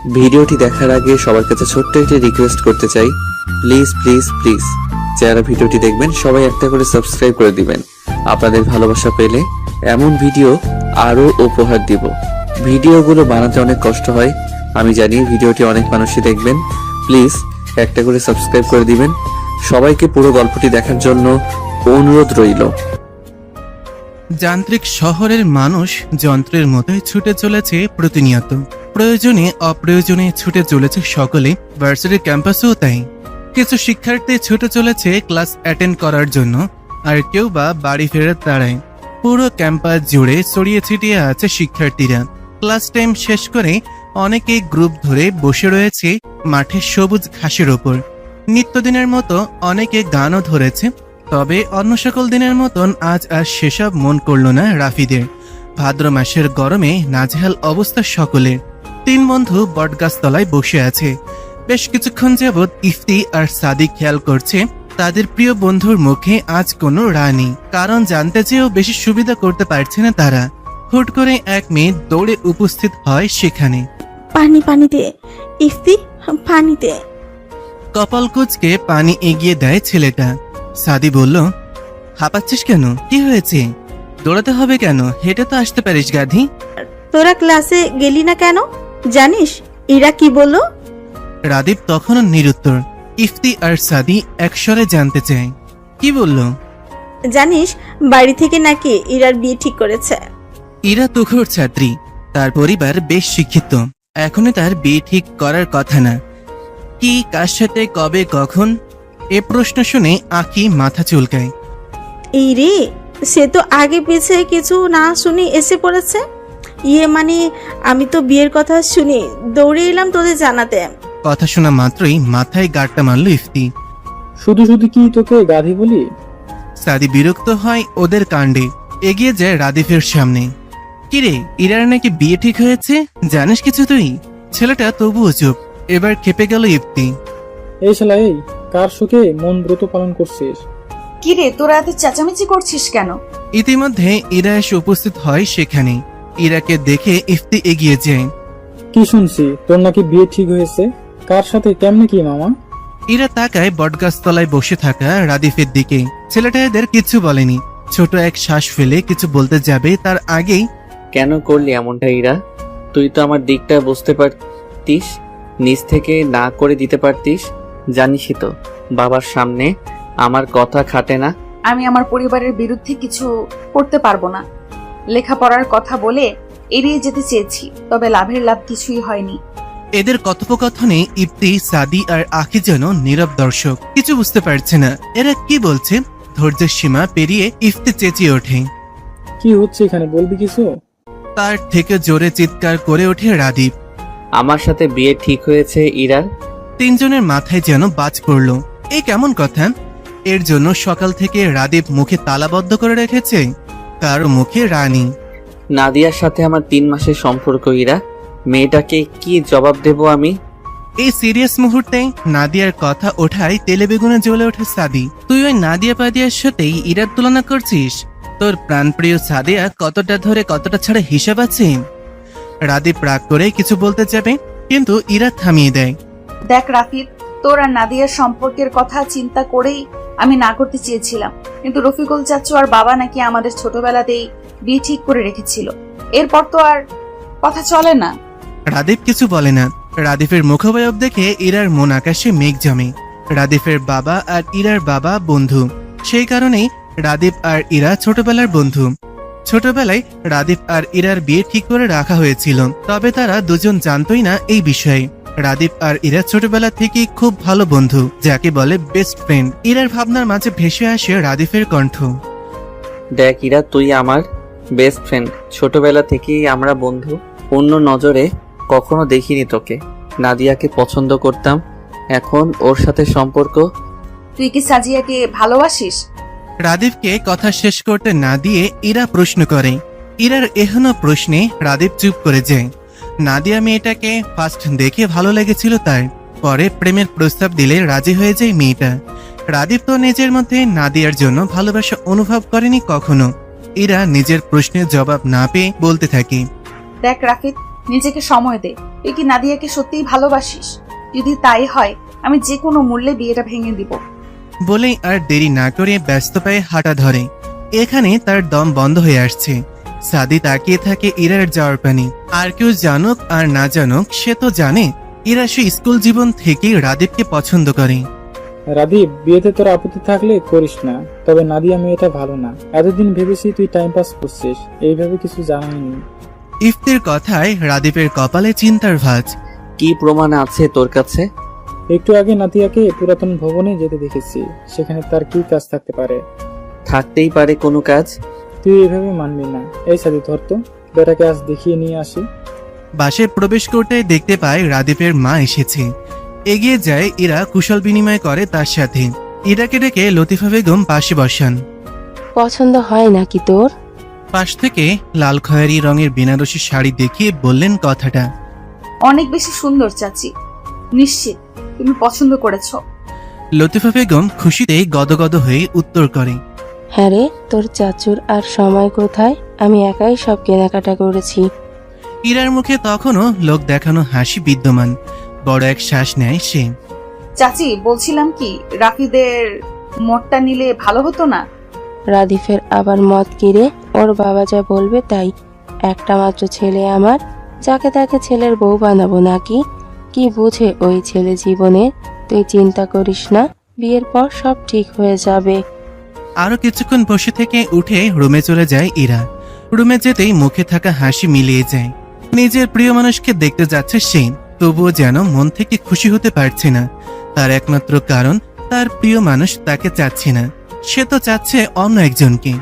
ভিডিওটি দেখার আগে সবার কাছে ছোট্ট একটি রিকোয়েস্ট করতে চাই, প্লিজ প্লিজ প্লিজ যারা ভিডিওটি দেখবেন সবাই একটা করে সাবস্ক্রাইব করে দিবেন। আপনাদের ভালোবাসা পেলে এমন ভিডিও আরো উপহার দিব। ভিডিওগুলো বানাতে অনেক কষ্ট হয়, আমি জানি। ভিডিওটি অনেক মানুষই দেখবেন, প্লিজ একটা করে সাবস্ক্রাইব করে দিবেন। সবাইকে পুরো গল্পটি দেখার জন্য অনুরোধ রইল। যান্ত্রিক শহরের মানুষ যন্ত্রের মতোই ছুটে চলেছে প্রতিনিয়ত। প্রয়োজনে অপ্রয়োজনে ছুটে চলেছে সকলে, ভার্সিটির ক্যাম্পাসেও তাই। কিছু শিক্ষার্থী ছুটে চলেছে ক্লাস অ্যাটেন্ড করার জন্য, আর কেউ বা বাড়ি ফেরার তাড়ায়। পুরো ক্যাম্পাস জুড়ে ছড়িয়ে ছিটিয়ে আছে শিক্ষার্থীরা। ক্লাস টাইম শেষ করে অনেকে গ্রুপ ধরে বসে রয়েছে মাঠের সবুজ ঘাসের ওপর। নিত্যদিনের মতো অনেকে গানও ধরেছে, তবে অন্য সকল দিনের মতন আজ আর সেসব মন করল না রাফিদের। ভাদ্র মাসের গরমে নাজেহাল অবস্থা সকলের। তিন বন্ধু বটগাছতলায় বসে আছে। বেশ কিছুক্ষণ যাবৎ ইফতি আর সাদি খেয়াল করছে তাদের প্রিয় বন্ধুর মুখে আজ কোনো রানী, কারণ জানতে চেয়েও বেশি সুবিধা করতে পারছে না তারা। হুট করে এক মেয়ে দৌড়ে উপস্থিত হয় সেখানে। পানি দে ইফতি, পানি দে। কপাল কুঁচকে পানি এগিয়ে দেয় ছেলেটা। সাদি বলল, হাঁপাচ্ছিস কেন? কি হয়েছে? দৌড়াতে হবে কেন? হেঁটে তো আসতে পারিস গাধি। তোরা ক্লাসে গেলি না কেন? জানিস ইরা কি বললো? রাদীপ তখনও নিরুত্তর। ইফতি আর সাদি একস্বরে জানতে চায়, কি বলল? জানিস বাড়ি থেকে নাকি ইরার বিয়ে ঠিক করেছে। ইরা তুখোর ছাত্রী, তার পরিবার বেশ শিক্ষিত। এখনই তার বিয়ে ঠিক করার কথা না। কি, কার সাথে, কবে, কখন? এ প্রশ্ন শুনে আঁকি মাথা চুলকায়। এই রে, সে তো আগে পিছে কিছু না শুনে এসে পড়েছে। মানে আমি তো বিয়ের কথা শুনি দৌড়ে এলাম তোদের জানাতে। কথা শোনা মাত্রই মাথায় গাঁটটা মারল ইফতি। শুধু শুধু কি তোকে গাধি বলি? সাদি বিরক্ত হয় ওদের কাণ্ডে, এগিয়ে যায় রাদিফের সামনে। কিরে, ইরার নাকি বিয়ে ঠিক হয়েছে, জানিস কিছু তুই? ছেলেটা তবুও চুপ। এবার খেপে গেল ইফতি। এই শালা, এই কার সুখে মন ব্রত পালন করছিস? কিরে, তোরা এত চেঁচামেচি করছিস কেন? ইতিমধ্যে ইরা এসে উপস্থিত হয় সেখানে। ইরাকে দেখে ইফতি এগিয়ে যায়। কি শুনছি তোর নাকি বিয়ে ঠিক হয়েছে? কার সাথে, কেমনে কি মামা? ইরা তাকায় বটগাছতলায় বসে থাকা রাদিফের দিকে। ছেলেটা এদের কিছু বলেনি। ছোট এক শ্বাস ফেলে কিছু বলতে যাবে তার আগেই, কেন করলি এমনটা ইরা? তুই তো আমার দিকটা বুঝতে পারতিস, নিজ থেকে না করে দিতে পারতিস। জানিসই তো বাবার সামনে আমার কথা খাটে না। আমি আমার পরিবারের বিরুদ্ধে কিছু করতে পারবো না। লেখাপড়ার কথা বলে এড়িয়ে যেতে চেয়েছি, তবে লাভের লাভ কিছুই হয়নি। এদের কথোপকথনে ইফতি, সাদি আর আখি যেন নীরব দর্শক, কিছু বুঝতে পারছে না এরা কি বলছে। ধৈর্যের সীমা পেরিয়ে ইফতি চেঁচিয়ে ওঠে। কি হচ্ছে এখানে, বলবি কিছু? তার থেকে জোরে চিৎকার করে ওঠে রাদীপ। আমার সাথে বিয়ে ঠিক হয়েছে ইরার। তিনজনের মাথায় যেন বাজ পড়ল। এই কেমন কথা? এর জন্য সকাল থেকে রাদীপ মুখে তালাবদ্ধ করে রেখেছে। কারো মুখে রানী। নাদিয়ার সাথে আমার 3 মাসের সম্পর্ক ইরা। মেয়েটাকে কি জবাব দেব আমি? এই সিরিয়াস মুহূর্তে নাদিয়ার কথা ওঠায় তেলে বেগুনে জ্বলে ওঠে সাদি। তুই ওই নাদিয়া পাদিয়ার সাথেই ইরার তুলনা করছিস? তোর প্রাণপ্রিয় সাদিয়া কতটা ধরে কতটা ছাড়া হিসাব আছে? রাদীপ রাগ করে কিছু বলতে যাবে, কিন্তু ইরা থামিয়ে দেয়। দেখ রাফিদ, তোর আর নাদিয়ার সম্পর্কের কথা চিন্তা করেই আমি না করতে চেয়েছিলাম, কিন্তু রফিকুল চাচু আর বাবা নাকি আমাদের ছোটবেলাতেই বিয়ে ঠিক করে রেখেছিল। এরপর তো আর কথা চলে না। রাদীপ কিছু বলে না। রাদীপের মুখাবয়ব দেখে ইরার মন আকাশে মেঘ জমে। রাদীপের বাবা আর ইরার বাবা বন্ধু, সেই কারণেই রাদীপ আর ইরা ছোটবেলার বন্ধু। ছোটবেলায় রাদীপ আর ইরার বিয়ে ঠিক করে রাখা হয়েছিল, তবে তারা দুজন জানতই না এই বিষয়ে। রাদীপ আর ইরা ছোটবেলা থেকেই খুব ভালো বন্ধু, যাকে বলে বেস্ট ফ্রেন্ড। ইরার ভাবনার মাঝে ভেসে আসে রাদীপের কণ্ঠ। দেখ ইরা, তুই আমার বেস্ট ফ্রেন্ড। ছোটবেলা থেকেই আমরা বন্ধু। অন্য নজরে কখনো দেখিনি তোকে। নাদিয়াকে পছন্দ করতাম, এখন ওর সাথে সম্পর্ক। তুই কি সাজিয়াকে ভালোবাসিস? রাদীপকে কথা শেষ করতে না দিয়ে ইরা প্রশ্ন করে। ইরার এহেন প্রশ্নে রাদীপ চুপ করে যায়। নাদিয়া মেয়েটাকে ফার্স্ট দেখে ভালো লেগেছিল তার, পরে প্রেমের প্রস্তাব দিলে রাজি হয়ে যায় মেয়েটা। রাদীপ তো নিজের মধ্যে নাদিয়ার জন্য ভালোবাসা অনুভব করেনি কখনো। ইরা নিজের প্রশ্নের জবাব না পেয়ে বলতে থাকে, দেখ রাফিদ, নিজেকে সময় দে। তুই কি নাদিয়াকে সত্যিই ভালোবাসিস? যদি তাই হয়, আমি যে কোনো মূল্যে বিয়েটা ভেঙে দিব। বলেই আর দেরি না করে ব্যস্ত পায়ে হাঁটা ধরে। এখানে তার দম বন্ধ হয়ে আসছে। সাদি তাকিয়ে থাকে ইরার যাওয়ার পানি। আর কেউ জানুক আর না জানুক, সে তো জানে ইরা সে স্কুল জীবন থেকেই রাদীপকে পছন্দ করে। রাদীপ, বিয়েতে তোর আপত্তি থাকলে করিস না, তবে নাদিয়া মেয়েটা ভালো না। এতদিন ভেবেছি তুই টাইম পাস করছিস, এইভাবে কিছু জানাইনি। ইফতির কথায় রাদীপের কপালে চিন্তার ভাঁজ। কি প্রমাণ আছে তোর কাছে? একটু আগে নাদিয়াকে পুরাতন ভবনে যেতে দেখেছি, সেখানে তার কি কাজ থাকতে পারে? থাকতেই পারে কোনো কাজ। তুই এইভাবে মানবি না। এই সাদি, ধর তো, বেটাকে আজ দেখিয়ে নিয়ে আসি। বাসে প্রবেশ করতে দেখতে পায় রাদীপের মা এসেছে। এগিয়ে যায় ইরা, কুশল বিনিময় করে তার সাথে। ইরাকে ডেকে লতিফা বেগম পাশে বসান। পছন্দ হয় নাকি তোর? পাশ থেকে লাল খয়েরি রঙের বেনারসি শাড়ি দেখিয়ে বললেন কথাটা। অনেক বেশি সুন্দর চাচি, নিশ্চিত তুমি পছন্দ করেছো। লতিফা বেগম খুশিতে গদগদ হয়ে উত্তর করে, হ্যাঁ রে, তোর চাচুর আর সময় কোথায়? আমি একাই সব কেনাকাটা করেছি। ইরার মুখে তখনও লোক দেখানো হাসি বিদ্যমান। বড় এক শ্বাস নেয় সে। চাচি, বলছিলাম কি, রাফিদের মতটা নিলে ভালো হতো না? রাদিফের আবার মত কিরে? ওর বাবা যা বলবে তাই। একটা মাত্র ছেলে আমার, যাকে তাকে ছেলের বউ বানাবো নাকি? কি বুঝে ওই ছেলে জীবনের? তুই চিন্তা করিস না, বিয়ের পর সব ঠিক হয়ে যাবে। আরো কিছুক্ষণ বসে থেকে উঠে রুমে চলে যায় ইরা। রুমে যেতেই মুখে থাকা হাসি মিলিয়ে যায়। নিজের প্রিয় মানুষকে দেখতে যাচ্ছে সে, তবুও যেন মন থেকে খুশি হতে পারছে না। তার একমাত্র কারণ, তার প্রিয় মানুষ তাকে চাচ্ছে না, সে তো চাচ্ছে অন্য একজনকে।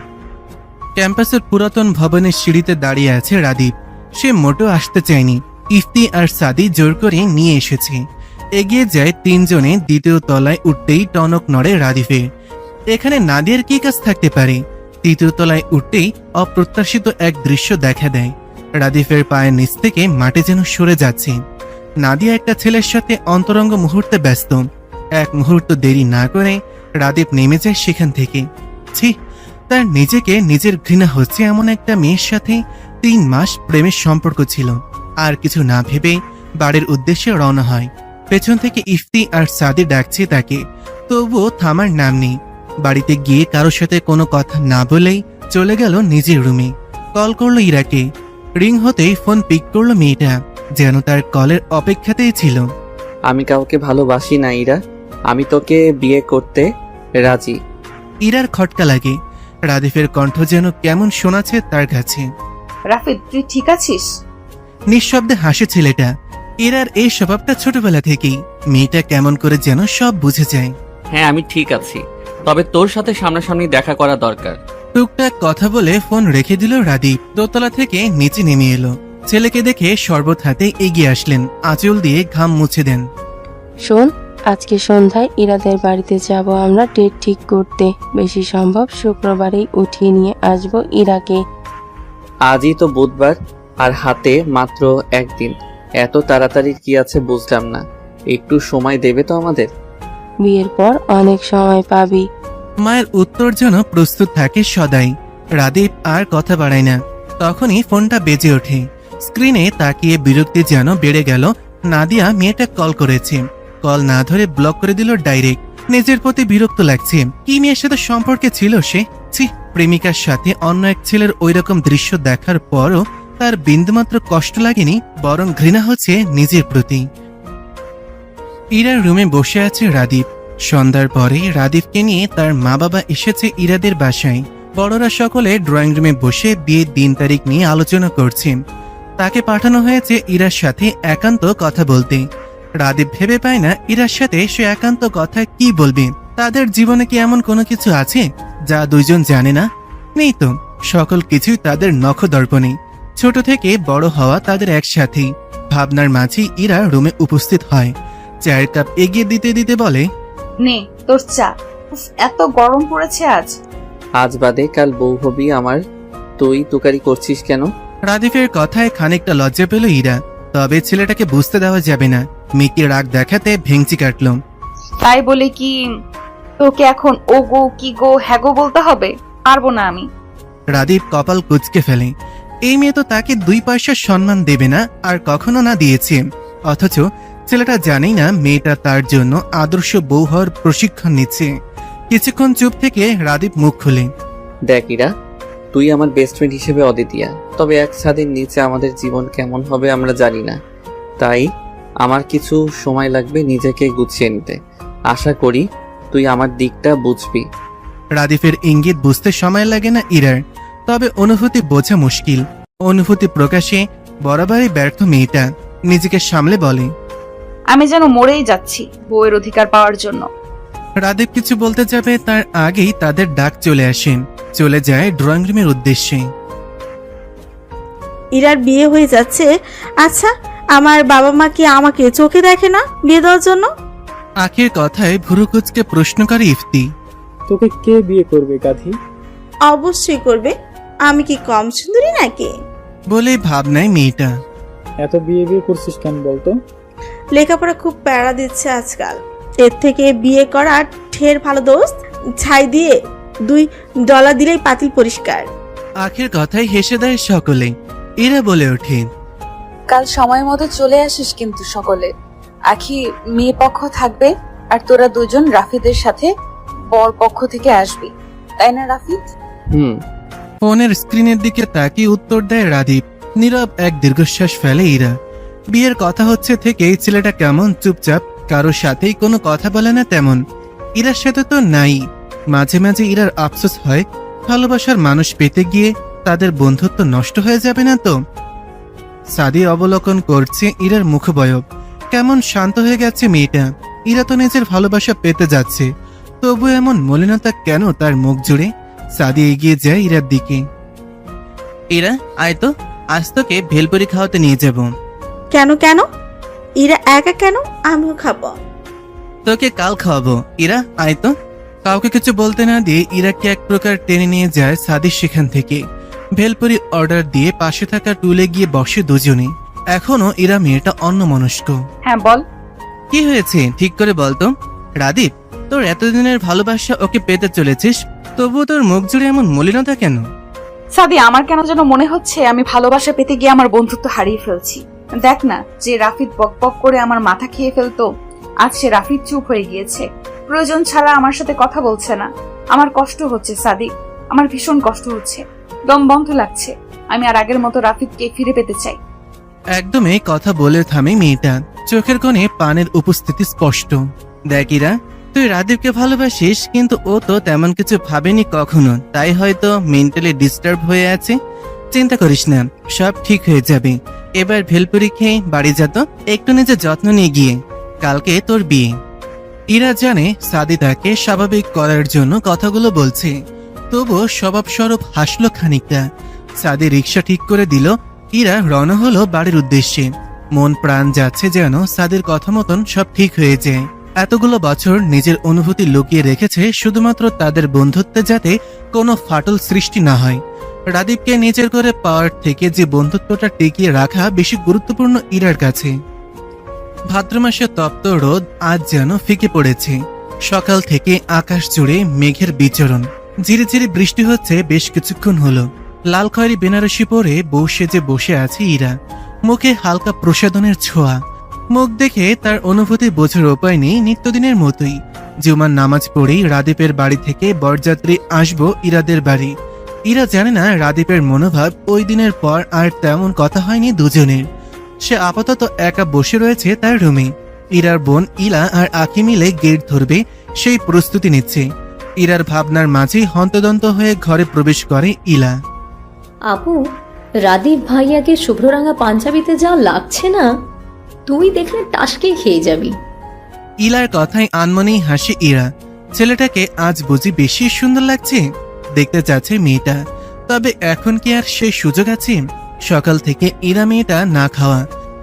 ক্যাম্পাসের পুরাতন ভবনের সিঁড়িতে দাঁড়িয়ে আছে রাদীপ। সে মোটেও আসতে চায়নি। ইফতি আর সাদি জোর করে নিয়ে এসেছে। এগিয়ে যায় তিনজনে। দ্বিতীয় তলায় উঠতেই টনক নড়ে রাদীপের। এখানে নাদিয়ার কি কাজ থাকতে পারে? তৃতীয় তলায় উঠতেই অপ্রত্যাশিত এক দৃশ্য দেখা দেয়। রাদীপের পায়ের নিচ থেকে মাটি যেন সরে যাচ্ছে। নাদিয়া একটা ছেলের সাথে অন্তরঙ্গ মুহূর্তে ব্যস্ত। এক মুহূর্ত দেরি না করে রাদীপ নেমে যায় সেখান থেকে। ছি, তার নিজেকে নিজের ঘৃণা হচ্ছে এমন একটা মেয়ের সাথে 3 মাস প্রেমের সম্পর্ক ছিল। আর কিছু না ভেবে বাড়ির উদ্দেশ্যে রওনা হয়। পেছন থেকে ইফতি আর সাদি ডাকছে তাকে, তবুও থামার নাম নেই। বাড়িতে গিয়ে কারোর সাথে কোনো কথা না বলেই চলে গেল নিজের রুমে। কল করলো ইরাকে। রিং হতেই ফোন পিক করলো মেয়েটা, যেন তার কলের অপেক্ষাতেই ছিল। আমি কাউকে ভালোবাসি না ইরা, আমি তোকে বিয়ে করতে রাজি। ইরার খটকা লাগে। রাদীপের কণ্ঠ যেন কেমন শোনাচ্ছে তার কাছে। রাফিদ, তুই ঠিক আছিস? নিঃশব্দে হাসে ছেলেটা। ইরার এই স্বভাবটা ছোটবেলা থেকেই। মেয়েটা কেমন করে যেন সব বুঝে যায়। হ্যাঁ, আমি ঠিক আছি, তবে তোর সাথে সামনাসামনি দেখা করা দরকার। টুকটাক কথা বলে ফোন রেখে দিল রাদীপ। দোতলা থেকে নিচে নেমে এলো। ছেলেকে দেখে শরবত হাতে এগিয়ে আসলেন। আঁচল দিয়ে ঘাম মুছে দেন। শোন, আজকে সন্ধ্যায় ইরাদের বাড়িতে যাব আমরা ডেট ঠিক করতে। বেশি সম্ভব শুক্রবারেই উঠিয়ে নিয়ে আসবো ইরাকে। আজই তো বুধবার, আর হাতে মাত্র একদিন। এত তাড়াতাড়ি কি আছে বুঝলাম না। একটু সময় দেবে তো আমাদের? বিয়ের পর অনেক সময় পাবি। মায়ের উত্তর যেন প্রস্তুত থাকে সদাই। রাদীপ আর কথা বাড়ায় না। তখনই ফোনটা বেজে ওঠে। স্ক্রিনে তাকিয়ে বিরক্তি যেন বেড়ে গেল। নাদিয়া মেয়েটা কল করেছে। কল না ধরে ব্লক করে দিল ডাইরেক্ট। নিজের প্রতি বিরক্ত লাগছে। কি মেয়ের সাথে সম্পর্কে ছিল সে? ছি, প্রেমিকার সাথে অন্য এক ছেলের ওইরকম দৃশ্য দেখার পরও তার বিন্দুমাত্র কষ্ট লাগেনি, বরং ঘৃণা হচ্ছে নিজের প্রতি। ইরার রুমে বসে আছে রাদীপ। সন্ধ্যার পরে রাদীপকে নিয়ে তার মা বাবা এসেছে ইরাদের বাসায়। বড়রা সকলে ড্রয়িং রুমে বসে বিয়ের দিন তারিখ নিয়ে আলোচনা করছে। তাকে পাঠানো হয়েছে ইরার সাথে একান্ত কথা বলতে। রাদীপ ভেবে পায় না ইরার সাথে সে একান্ত কথা কি বলবে। তাদের জীবনে কি এমন কোনো কিছু আছে যা দুইজন জানে না? নেই তো। সকল কিছুই তাদের নখদর্পণে। ছোট থেকে বড় হওয়া তাদের একসাথেই। ভাবনার মাঝেই ইরা রুমে উপস্থিত হয়। চায়ের কাপ এগিয়ে দিতে দিতে বলে, নে তোর চা। উফ, এত গরম পড়েছে আজ। আজ বাদে কাল বউ হবি আমার, তুই তুকারি করছিস কেন? রাদীপের কথায় খানিকটা লজ্জা পেল ইরা। তবে ছেলেটাকে বুঝতে দেওয়া যাবে না। মেয়েকে রাগ দেখাতে ভেঙচি কাটল। তাই বলে কি তোকে এখন ও গো কি গো হ্যাগো বলতে হবে? পারবো না আমি। রাদীপ কপাল কুঁচকে ফেলে। এই মেয়ে তো তাকে 2 পয়সার সম্মান দেবে না, আর কখনো না দিয়েছে। অথচ ছেলেটা জানেই না মেয়েটা তার জন্য আদর্শ বউ হওয়ার প্রশিক্ষণ নিচ্ছে। কিছুক্ষণ চুপ থেকে রাদীপ মুখ খুলে, দেখ ইরা, তুই আমার বেস্ট ফ্রেন্ড হিসেবে অদ্বিতীয়া, তবে এক ছাদের নিচে আমাদের জীবন কেমন হবে আমরা জানি না। তাই আমার কিছু সময় লাগবে নিজেকে গুছিয়ে নিতে। আশা করি তুই আমার দিকটা বুঝবি। রাদীপের ইঙ্গিত বুঝতে সময় লাগে না ইরার, তবে অনুভূতি বোঝা মুশকিল। অনুভূতি প্রকাশে বরাবরই ব্যর্থ মেয়েটা নিজেকে সামলে বলে, আমি যেন মরেই যাচ্ছি বউয়ের অধিকার পাওয়ার জন্য। রাদীপ কিছু বলতে যাবে তার আগেই তাদের ডাক চলে আসেন। চলে যায় ড্রয়িং রুমের উদ্দেশ্যে। ইরার বিয়ে হয়ে যাচ্ছে। আচ্ছা, আমার বাবা মা কি আমাকে চোখে দেখে না বিয়ে দেওয়ার জন্য? আখির কথায় ভুরু কুচকে প্রশ্ন করে ইফতি। তোকে কে বিয়ে করবে গাধি? অবশ্যই করবে। আমি কি কম সুন্দরী নাকি? বলে ভাবনায় মেয়েটা। এত বিয়ে বিয়ে করছিস কেন বলতো? লেখাপড়া খুব প্যারা দিচ্ছে আজকাল। এর থেকে বিয়ে করা ঢের ভালো দোস্ত। ছাই দিয়ে $2 দিলেই পাতিল পরিষ্কার। আখির কথায় হেসে দেয় সকলে। এরা বলে ওঠে, কাল সময় মতো চলে আসিস কিন্তু সকলে। আখি মেয়ে পক্ষ থাকবে আর তোরা দুজন রাফিদের সাথে বর পক্ষ থেকে আসবি, তাই না রাফিদ? হুম। ফোনের স্ক্রিনের দিকে তাকিয়ে উত্তর দেয় রাদীপ। নীরব এক দীর্ঘশ্বাস ফেলে ইরা। বিয়ের কথা হচ্ছে থেকেই ছেলেটা কেমন চুপচাপ, কারোর সাথেই কোনো কথা বলে না তেমন। ইরার সাথে তো নাই। মাঝে মাঝে ইরার আফসোস হয়, ভালোবাসার মানুষ পেতে গিয়ে তাদের বন্ধুত্ব নষ্ট হয়ে যাবে না তো। সাদি অবলোকন করছে ইরার মুখবয়ব। কেমন শান্ত হয়ে গেছে মেয়েটা। ইরা তো নিজের ভালোবাসা পেতে যাচ্ছে, তবু এমন মলিনতা কেন তার মুখ জুড়ে? সাদি এগিয়ে যায় ইরার দিকে। ইরা, আয় তো, আজ তোকে ভেলপুরি খাওয়াতে নিয়ে যাব। কেন কেন? ইরা একা কেন? আমিও খাবো। তোকে কাল খাওয়াবো। ইরা, আয় তো। কাউকে কিছু বলতে না দিয়ে ইরাকে এক প্রকার টেনে নিয়ে যায় সাদি সেখান থেকে। ভেলপুরি অর্ডার দিয়ে পাশে থাকা টুলে গিয়ে বসে দুজনে। এখনো ইরা মেয়েটা অন্যমনস্ক। হ্যাঁ বল। কি হয়েছে ঠিক করে বলতো। রাদীপ, তোর এতদিনের ভালোবাসা ওকে পেতে চলেছিস, তবুও তোর মুখ জুড়ে এমন মলিনতা কেন? সাদি, আমার কেন যেন মনে হচ্ছে আমি ভালোবাসা পেতে গিয়ে আমার বন্ধুত্ব হারিয়ে ফেলছি। দেখ না, যে রাফিদ বকবক করে আমার মাথা খেয়ে ফেলতো, আজ সে রাফিদ চুপ হয়ে গিয়েছে। প্রয়োজন ছাড়া আমার সাথে কথা বলছে না। আমার কষ্ট হচ্ছে সাদি, আমার ভীষণ কষ্ট হচ্ছে। দম বন্ধ লাগছে। আমি আর আগের মতো রাফিদকে ফিরে পেতে চাই। একদমই কথা বলে থামে মেয়েটা। চোখের কোণে পানের উপস্থিতি স্পষ্ট। দেখ ইরা, তুই রাদীপকে ভালোবাসিস, কিন্তু ও তো তেমন কিছু ভাবেনি কখনো, তাই হয়তো মেন্টালি ডিস্টার্ব হয়ে আছে। চিন্তা করিস না, সব ঠিক হয়ে যাবে। এবার ভেলপুরি খেয়ে বাড়ি যা তো, একটু নিজের যত্ন নিয়ে গিয়ে। কালকে তোর বিয়ে। ইরা জানে সাদি তাকে স্বাভাবিক করার জন্য কথাগুলো বলছে, তবুও স্বভাবস্বরূপ হাসলো খানিকটা। সাদি রিক্সা ঠিক করে দিল। ইরা রওনা হলো বাড়ির উদ্দেশ্যে। মন প্রাণ যাচ্ছে যেন সাদির কথা মতন সব ঠিক হয়ে যায়। এতগুলো বছর নিজের অনুভূতি লুকিয়ে রেখেছে শুধুমাত্র তাদের বন্ধুত্বে, যাতে কোনো ফাটল সৃষ্টি না হয়। রাদীপকে নিজের করে পাওয়ার থেকে যে বন্ধুত্বটা টিকিয়ে রাখা বেশি গুরুত্বপূর্ণ ইরার কাছে। ভাদ্র মাসে তপ্ত রোদ আজ যেন ফিকে পড়েছে। সকাল থেকে আকাশ জুড়ে মেঘের বিচরণ। ঝিরিঝিরি বৃষ্টি হচ্ছে বেশ কিছুক্ষণ হলো। লাল খয়েরি বেনারসি পরে বউ সেজে বসে আছে ইরা, মুখে হালকা প্রসাদনের ছোঁয়া। মুখ দেখে তার অনুভূতি বোঝার উপায় নেই, নিত্যদিনের মতোই। জুমার নামাজ পড়েই রাদীপের বাড়ি থেকে বরযাত্রী আসবো ইরাদের বাড়ি। ইরা জানে না রাদীপের মনোভাব। ওই দিনের পর আর তেমন কথা হয়নি দুজনের। সে আপাতত একা বসে রয়েছে তার রুমে। ইরার বোন ইলা আর আখি মিলে গেট ধরবে সেই প্রস্তুতি নিচ্ছে। ইরার ভাবনার মাঝেই হন্তদন্ত হয়ে ঘরে প্রবেশ করে ইলা। আপু, রাদীপ ভাইয়াকে শুভ্ররাঙা পাঞ্জাবিতে যা লাগছে না, তুই দেখলে টাসকে খেয়ে যাবি। ইলার কথায় আনমনেই হাসে ইরা। ছেলেটাকে আজ বুঝি বেশি সুন্দর লাগছে। দেখতে চাচ্ছে মেয়েটা, তবে এখন কি আর সেই সুযোগ আছে? সকাল থেকে ইরা মেয়েটা না খাওয়া।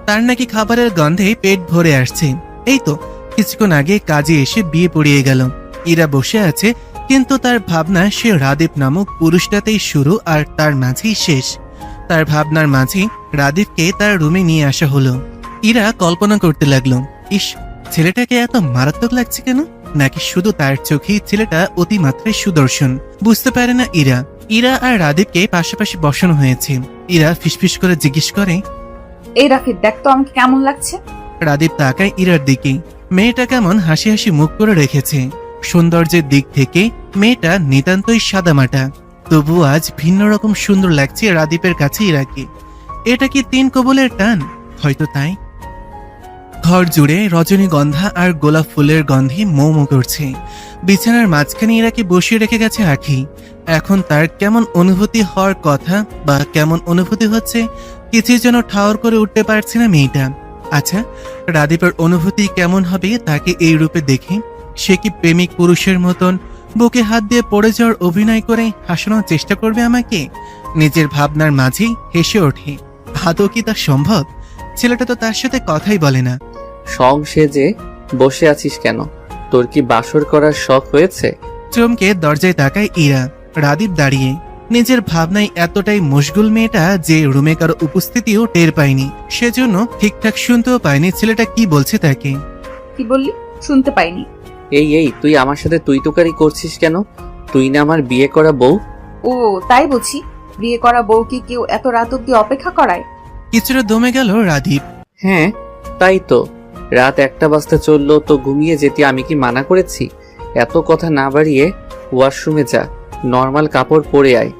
তার নাকি খাবারের গন্ধে পেট ভরে আসছে। এই তো কিছুক্ষণ আগে কাজে এসে বিয়ে পড়িয়ে গেল। ইরা বসে আছে, কিন্তু তার ভাবনা সে রাদীপ নামক পুরুষটাতেই শুরু আর তার মাঝেই শেষ। তার ভাবনার মাঝে রাদীপকে তার রুমে নিয়ে আসা হলো। ইরা কল্পনা করতে লাগলো, ইস, ছেলেটাকে এত মারাত্মক লাগছে কেন? নাকি শুধু তার চোখেই ছেলেটা অতিমাত্রায় সুদর্শন? বুঝতে পারে না ইরা। ইরা আর রাদীপকে পাশাপাশি বসানো হয়েছে। ইরা ফিসফিস করে জিজ্ঞেস করে। এই রাফিদ, দেখ তো আমাকে কেমন লাগছে। রাদীপ তাকায় ইরার দিকে। মেয়েটা কেমন হাসি হাসি মুখ করে রেখেছে। সৌন্দর্যের দিক থেকে মেয়েটা নিতান্তই সাদামাটা, তবু আজ ভিন্ন রকম সুন্দর লাগছে রাদীপের কাছে ইরাকে। এটা কি 3 কবুলের টান? হয়তো তাই। ঘর জুড়ে রজনীগন্ধা আর গোলাপ ফুলের গন্ধে মৌ মৌ করছে। বিছানার মাঝখানে ইরাকে বসিয়ে রেখে গেছে আখি। এখন তার কেমন অনুভূতি হওয়ার কথা বা কেমন অনুভূতি হচ্ছে কিছুই যেন ঠাওর করে উঠতে পারছে না মেয়েটা। আচ্ছা, রাদীপের অনুভূতি কেমন হবে তাকে এই রূপে দেখে? সে কি প্রেমিক পুরুষের মতন বুকে হাত দিয়ে পড়ে যাওয়ার অভিনয় করে হাসানোর চেষ্টা করবে আমাকে? নিজের ভাবনার মাঝেই হেসে ওঠে। আদৌ কি তা সম্ভব? ছেলেটা তো তার সাথে কথাই বলে না। সং সেজে বসে আছিস কেন? তোর কি বাসর করার শখ হয়েছে? চমকে দরজায় তাকায় ইরা। রাদীপ দাঁড়িয়ে। নিজের ভাবনায় এতটাই মশগুল মেয়েটা যে রুমে কারো উপস্থিতিও টের পায়নি, সেজন্য ঠিকঠাক শুনতেও পায়নি ছেলেটা কি বলছে তাকে। কি বললি? শুনতে পাইনি। এই তুই আমার সাথে তুই তোকারি করছিস কেন? তুই না আমার বিয়ে করা বউ? ও তাই বুঝি? বিয়ে করা বউকে কেউ এত রাত অব্দি অপেক্ষা করায়? কিছুটা দমে গেল রাদীপ। হ্যাঁ তাই তো, রাত 1টা বাজতে চললো তো ঘুমিয়ে যেতে আমি কি মানা করেছি? এত কথা না বাড়িয়ে ওয়াশরুমে যা, নর্মাল কাপড় পরে আয়।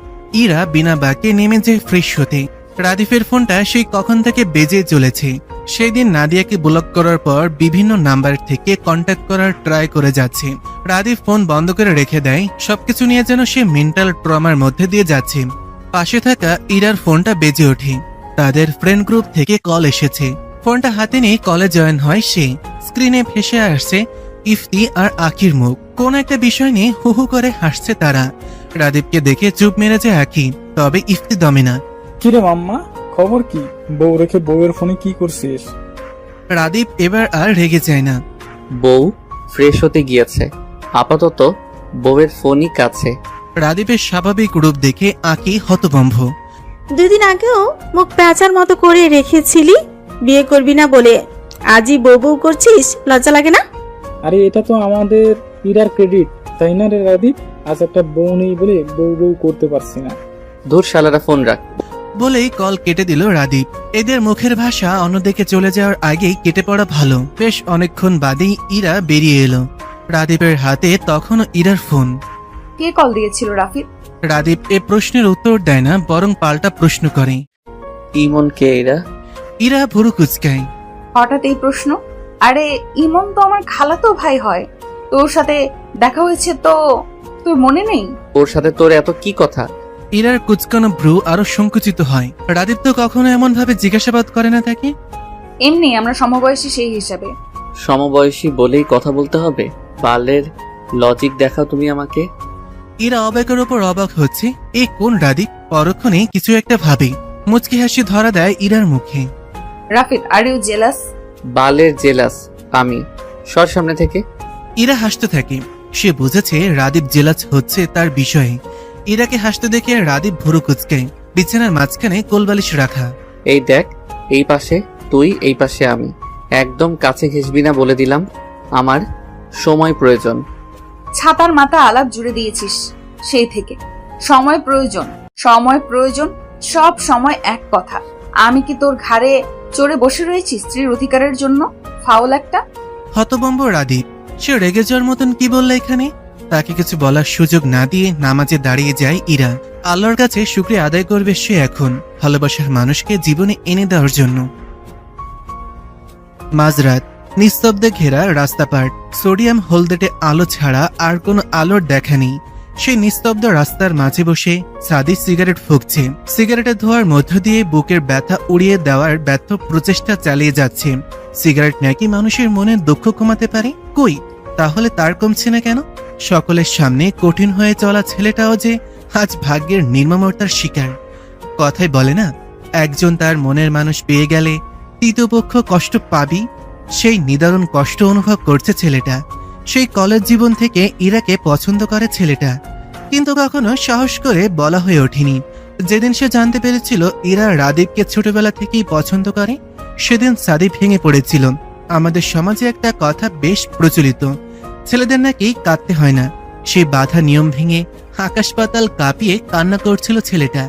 ইরা বিনা বাক্যে নেমে যায় ফ্রেশ হতে। রাদীপের ফোনটা সেই কখন থেকে বেজে চলেছে। সেই দিন নাদিয়াকে ব্লক করার পর বিভিন্ন নাম্বার থেকে কন্ট্যাক্ট করার ট্রাই করে যাচ্ছে। রাদীপ ফোন বন্ধ করে রেখে দেয়। সবকিছু নিয়ে যেন সে মেন্টাল ট্রমার মধ্যে দিয়ে যাচ্ছে। পাশে থাকা ইরার ফোনটা বেজে ওঠে। তাদের ফ্রেন্ড গ্রুপ থেকে কল এসেছে। ফোনটা হাতে নিয়ে কলে জয়েন হয় সে। স্ক্রিনে ভেসে আসছে ইফতি আর আখির মুখ। কোন একটা বিষয় নিয়ে হু হু করে হাসছে তারা। রাদীপকে দেখে চুপ মেরে যায় আখি, তবে ইফতি দমে না। কিরে মাম্মা, খবর কি? বউ রেখে বউয়ের ফোনে কি করছিস? রাদীপ এবার আর রেগে যায় না। বউ ফ্রেশ হতে গিয়েছে, আপাতত বউয়ের ফোনই কাছে। রাদীপের স্বাভাবিক রূপ দেখে আঁকি হতভম্ব। 2 দিন আগেও মুখ প্যাঁচার মতো করে রেখেছিলি বিয়ে করবি না বলে, আজই বউ বউ করছিস, লজ্জা লাগে না? আরে এটা তো আমাদের ইরার ক্রেডিট, তাই না রে রাদীপ? আজ একটা বউ নেই বলে বউ বউ করতে পারছি না। ধুর শালারা, ফোন রাখ। বলেই কল কেটে দিল রাদীপ। এদের মুখের ভাষা অন্যদিকে চলে যাওয়ার আগেই কেটে পড়া ভালো। বেশ অনেকক্ষণ বাদেই ইরা বেরিয়ে এলো। রাদীপের হাতে তখনও ইরার ফোন। কে কল দিয়েছিল রাফিদ? রাদীপ এ প্রশ্নের উত্তর দেয় না, বরং পাল্টা প্রশ্ন করে। ইমন কে এরা? ইরা ভুরু কুচকায়। হঠাৎ এই প্রশ্ন? আরে ইমন তো আমার খালাতো ভাই হয়। তোর সাথে দেখা হয়েছে তো তোর মনে নেই? ওর সাথে তোর এত কি কথা? ইরার কুচকানো ভ্রু আরো সংকুচিত হয়। রাদীপ তো কখনো এমন ভাবে জিজ্ঞাসাবাদ করে না তাকে। এমনি আমরা সমবয়সী সেই হিসাবে। সমবয়সী বলেই কথা বলতে হবে? বালের লজিক দেখাও তুমি আমাকে। ইরা অবাকের উপর অবাক হচ্ছে। এ কোন রাদীপ? পরক্ষণে কিছু একটা ভাবে মুচকি হাসি ধরা দেয় ইরার মুখে। Rafid, are you jealous? বালের জেলাস আমি? সর সামনে থেকে। ইরা হাসতে থাকে। সে বুঝেছে রাদীপ জেলাস হচ্ছে তার বিষয়ে। ইরাকে হাসতে দেখে রাদীপ ভুরু কুচকায়। বিছানার মাঝখানে কোলবালিশ রাখা। এই দেখ, এই পাশে তুই, এই পাশে আমি। একদম কাছে ঘেসবি না বলে দিলাম। আমার সময় প্রয়োজন। ছাতার মাথা আলাপ জুড়ে দিয়েছিস সেই থেকে। সময় প্রয়োজন, সময় প্রয়োজন, সব সময় এক কথা। আমি কি তোর ঘাড়ে চড়ে বসে রয়েছি স্ত্রীর অধিকারের জন্য? ফাউল একটা। হতবম্ব রাদীপ। সে রেগে যাওয়ার মতন কি বলল এখানে? তাকে কিছু বলার সুযোগ না দিয়ে নামাজে দাঁড়িয়ে যায় ইরা। আল্লাহর কাছে শুকরিয়া আদায় করবে সে এখন ভালোবাসার মানুষকে জীবনে এনে দেওয়ার জন্য। মাঝরাত, নিস্তব্ধে ঘেরা রাস্তাপাট। সোডিয়াম হলদেটে আলো ছাড়া আর কোনো আলোর দেখা নেই। সেই নিস্তব্ধ রাস্তার মাঝে বসে সাদি সিগারেট ফুঁকছে। সিগারেটের ধোঁয়ার মধ্য দিয়ে বুকের ব্যথা উড়িয়ে দেওয়ার ব্যর্থ প্রচেষ্টা চালিয়ে যাচ্ছে। সিগারেট নাকি মানুষের মনে দুঃখ কমাতে পারে? কই, তাহলে তার কমছে না কেন? সকলের সামনে কঠিন হয়ে চলা ছেলেটাও যে আজ ভাগ্যের নির্মমতার শিকার। কথাই বলে না, একজন তার মনের মানুষ পেয়ে গেলে তৃতীয় পক্ষ কষ্ট পাবি। সেই নিদারুণ কষ্ট অনুভব করছে ছেলেটা। সেই কলেজ জীবন থেকে ইরাকে পছন্দ করে ছেলেটা, কিন্তু কখনো সাহস করে বলা হয়ে ওঠেনি। যেদিন সে জানতে পেরেছিল ইরা রাদীপকে ছোটবেলা থেকেই পছন্দ করে, সেদিন সাদি ভেঙে পড়েছিল। আমাদের সমাজে একটা কথা বেশ প্রচলিত, ছেলেদের নাকি কাঁদতে হয় না। সেই বাধা নিয়ম ভেঙে আকাশ পাতাল কাঁপিয়ে কান্না করছিল ছেলেটা।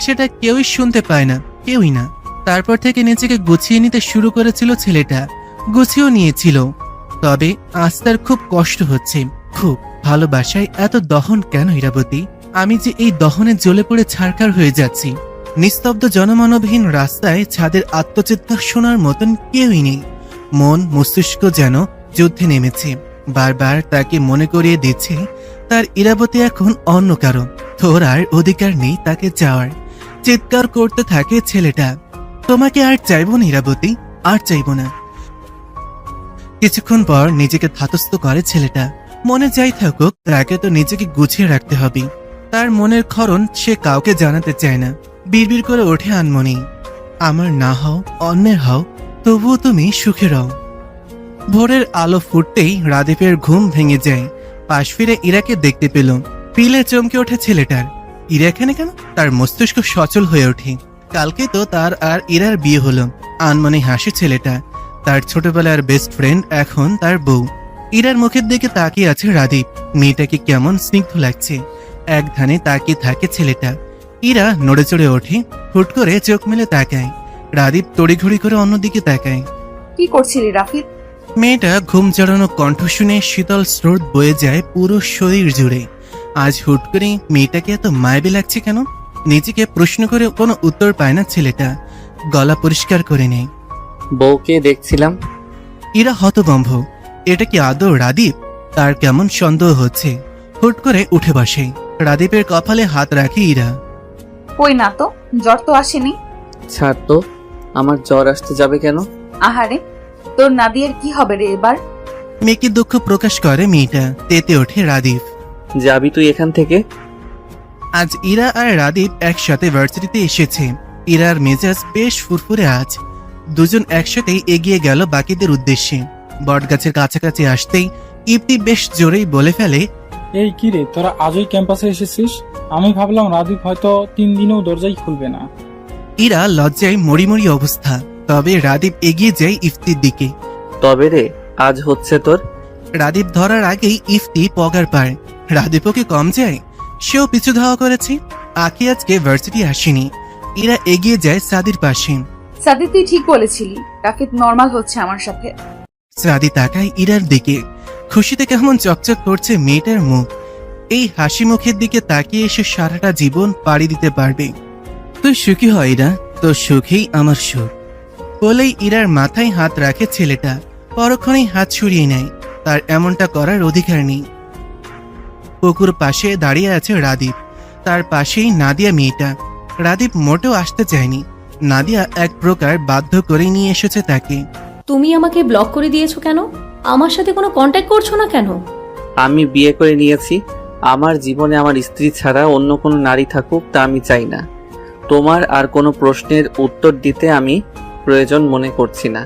সেটা কেউই শুনতে পায় না, কেউই না। তারপর থেকে নিজেকে গুছিয়ে নিতে শুরু করেছিল ছেলেটা, গুছিয়েও নিয়েছিল। তবে আজ তার খুব কষ্ট হচ্ছে, খুব। ভালোবাসায় এত দহন কেন ইরাবতী? আমি যে এই দহনে জ্বলে পড়ে ছারখার হয়ে যাচ্ছি। নিস্তব্ধ জনমানবহীন রাস্তায় ছাদের আত্মচিৎকার শোনার মতন কেউই নেই। মন মস্তিষ্ক যেন যুদ্ধে নেমেছে, বারবার তাকে মনে করিয়ে দিচ্ছে তার ইরাবতী এখন অন্য কারো, তোর আর অধিকার নেই তাকে চাওয়ার। চিৎকার করতে থাকে ছেলেটা, তোমাকে আর চাইব না ইরাবতী, আর চাইব না। কিছুক্ষণ পর নিজেকে ধাতস্থ করে ছেলেটা, মনে যাই থাকুক তাকে তো নিজেকে গুছিয়ে রাখতে হবে। তার মনের ক্ষরণ সে কাউকে জানাতে চায় না। বিড়বিড় করে ওঠে আনমনি, আমার না হও, অন্যের হও, তবুও তুমি সুখে রও। ভোরের আলো ফুটতেই রাদীপের ঘুম ভেঙে যায়। পাশ ফিরে ইরাকে দেখতে পেল। পিলে চমকে ওঠে ছেলেটার, ইরা এখানে কেন? তার মস্তিষ্ক সচল হয়ে ওঠে। কালকে তো তার আর ইরার বিয়ে হলো। আনমনে হাসে ছেলেটা, তার ছোটবেলার বেস্ট ফ্রেন্ড এখন তার বউ। ইরার মুখের দিকে তাকিয়ে আছে রাদীপ। মেয়েটাকে কেমন স্নিগ্ধ লাগছে। এক ধানে তাকিয়ে থাকে ছেলেটা। ইরা নড়ে চড়ে ওঠে, হুট করে চোখ মেলে তাকায়। রাদীপ তড়িঘড়ি করে অন্যদিকে তাকায়। কি করছিলি রাফিদ? মেয়েটা ঘুম জড়ানো কণ্ঠ শুনে শীতল স্রোত বয়ে যায় পুরো শরীর জুড়ে। আজ হুট করে মেয়েটাকে এত মায়াবী লাগছে কেন? নিজেকে প্রশ্ন করে কোনো উত্তর পায় না ছেলেটা। গলা পরিষ্কার করে নেয়। বউকে দেখছিলাম। ইরা হতভম্ব, এটা কি আদৌ রাদীপ? তার কেমন সন্দেহ হচ্ছে। হুট করে উঠে বসে। রাদীপের কপালে হাত রাখে ইরা। কই না তো, জ্বর তো আসেনি। ছাড় তো, আমার জ্বর আসতে যাবে কেন? আহারে, তোর নাদিয়ার কি হবে রে এবার? মেয়েকে দুঃখ প্রকাশ করে মেয়েটা। তেতে ওঠে রাদীপ। যাবি তুই এখান থেকে? আজ ইরা আর রাদীপ একসাথে ভার্সিটিতে এসেছে। ইরার মেজাজ বেশ ফুরফুরে আজ। দুজন একসাথেই এগিয়ে গেল বাকিদের উদ্দেশ্যে। বটগাছের কাছাকাছি আসতেই ইপ্তি বেশ জোরেই বলে ফেলে, এই কি রে, তোরা আজই ক্যাম্পাসে এসেছিস? আমি ভাবলাম রাদীপ হয়তো 3 দিনেও দরজাই খুলবে না। ইরা লজ্জায় মরিমরি অবস্থা। তবে রাদীপ এগিয়ে যায় ইফতির দিকে। তবে রে, আজ হচ্ছে তোর। রাদীপ ধরার আগেই ইফতি পগার পায়। রাদীপ ওকে কম যায়? সেও পিছু ধাওয়া করেছে। আকি আজকে ভার্সিটি আসেনি। ইরা এগিয়ে যায় সাদির পাশে। সাদি, তুই ঠিক বলেছিলি, রাফিদ নর্মাল হচ্ছে আমার সাথে। সাদি তাকায় ইরার দিকে। খুশিতে কেমন চকচক করছে মেয়েটার মুখ। এই হাসি মুখের দিকে তাকিয়ে এসে সারাটা জীবন পাড়ি দিতে পারবে। তুই সুখী হয় ইরা, তোর সুখেই আমার সুখ। বলেই ইরার মাথায় হাত রাখে ছেলেটা। পরক্ষণেই হাত সরিয়ে নেয়। তার এমনটা করার অধিকার নেই। পুকুর পাশে দাঁড়িয়ে আছে রাদীপ। তার পাশেই নাদিয়া মেয়েটা। রাদীপ মোটেও আসতে চায়নি। নাদিয়া এক প্রকার বাধ্য করে নিয়ে এসেছে তাকে। তুমি আমাকে ব্লক করে দিয়েছো কেন? আমার সাথে কোনো কন্ট্যাক্ট করছো না কেন? আমি বিয়ে করে নিয়েছি। আমার জীবনে আমার স্ত্রী ছাড়া অন্য কোনো নারী থাকুক তা আমি চাই না। তোমার আর কোনো প্রশ্নের উত্তর দিতে আমি প্রয়োজন মনে করছি না।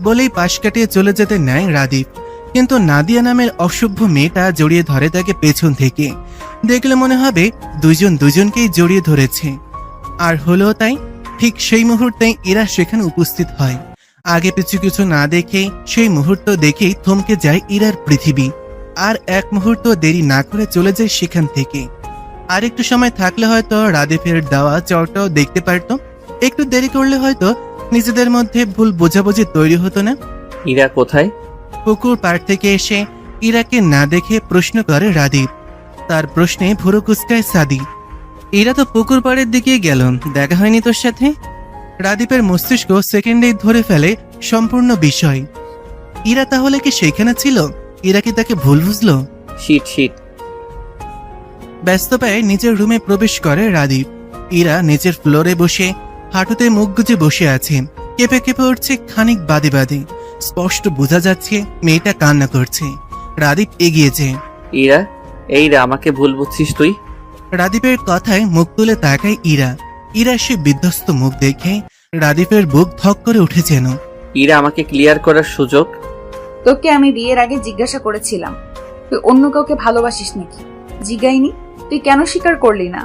বলেই পাশ কাটিয়ে চলে যেতে নেয় রাদীপ। কিন্তু নাদিয়া নামের অসভ্য মেয়েটা জড়িয়ে ধরে তাকে পেছন থেকে। দেখলে মনে হবে দুজন দুজনকেই জড়িয়ে ধরেছে। আর হলো তাই। ঠিক সেই মুহূর্তে ইরা সেখানে উপস্থিত হয়। আগে পিছু কিছু না দেখে সেই মুহূর্ত দেখেই থমকে যায় ইরার পৃথিবী। আর এক মুহূর্ত দেরি না করে চলে যায় সেখান থেকে। আর একটু সময় থাকলে হয়তো রাদীপের দেওয়া চরটাও দেখতে পারত। একটু দেরি করলে হয়তো নিজেদের মধ্যে ভুল বোঝাবুঝি তৈরি হতো না। ইরা কোথায়? পুকুর পাড় থেকে এসে ইরাকে না দেখে প্রশ্ন করে রাদীপ। তার প্রশ্নে ভুরু কুচকায় সাদি। ইরা তো পুকুর পাড়ের দিকে গেল, দেখা হয়নি তোর সাথে? রাদীপের মস্তিষ্ক সেকেন্ডেই ধরে ফেলে সম্পূর্ণ বিষয়। ইরা তাহলে কি সেখানে ছিল? ইরা কি তাকে ভুল বুঝলো? Shit shit. ব্যস্ত পায়ে নিজের রুমে প্রবেশ করে রাদীপ। ইরা নিচের ফ্লোরে বসে হাঁটুতে মুখ গুজে বসে আছে। কেঁপে কেঁপে উঠছে খানিক বাদে বাদে। স্পষ্ট বোঝা যাচ্ছে মেয়েটা কান্না করছে। রাদীপ এগিয়েছে। ইরা, এই রে, আমাকে ভুল বুঝছিস তুই? রাদীপের কথায় মুখ তুলে তাকায় ইরা। ইরা সে বিধ্বস্ত মুখ দেখে রাদীপের বুক ধক করে উঠে যেন। ইরা, আমাকে ক্লিয়ার করার সুযোগ। তোকে আমি বিয়ের আগে জিজ্ঞাসা করেছিলাম তুই অন্য কাউকে ভালোবাসিস নাকি। জিজ্ঞাইনি, তুই কেন স্বীকার করলি না?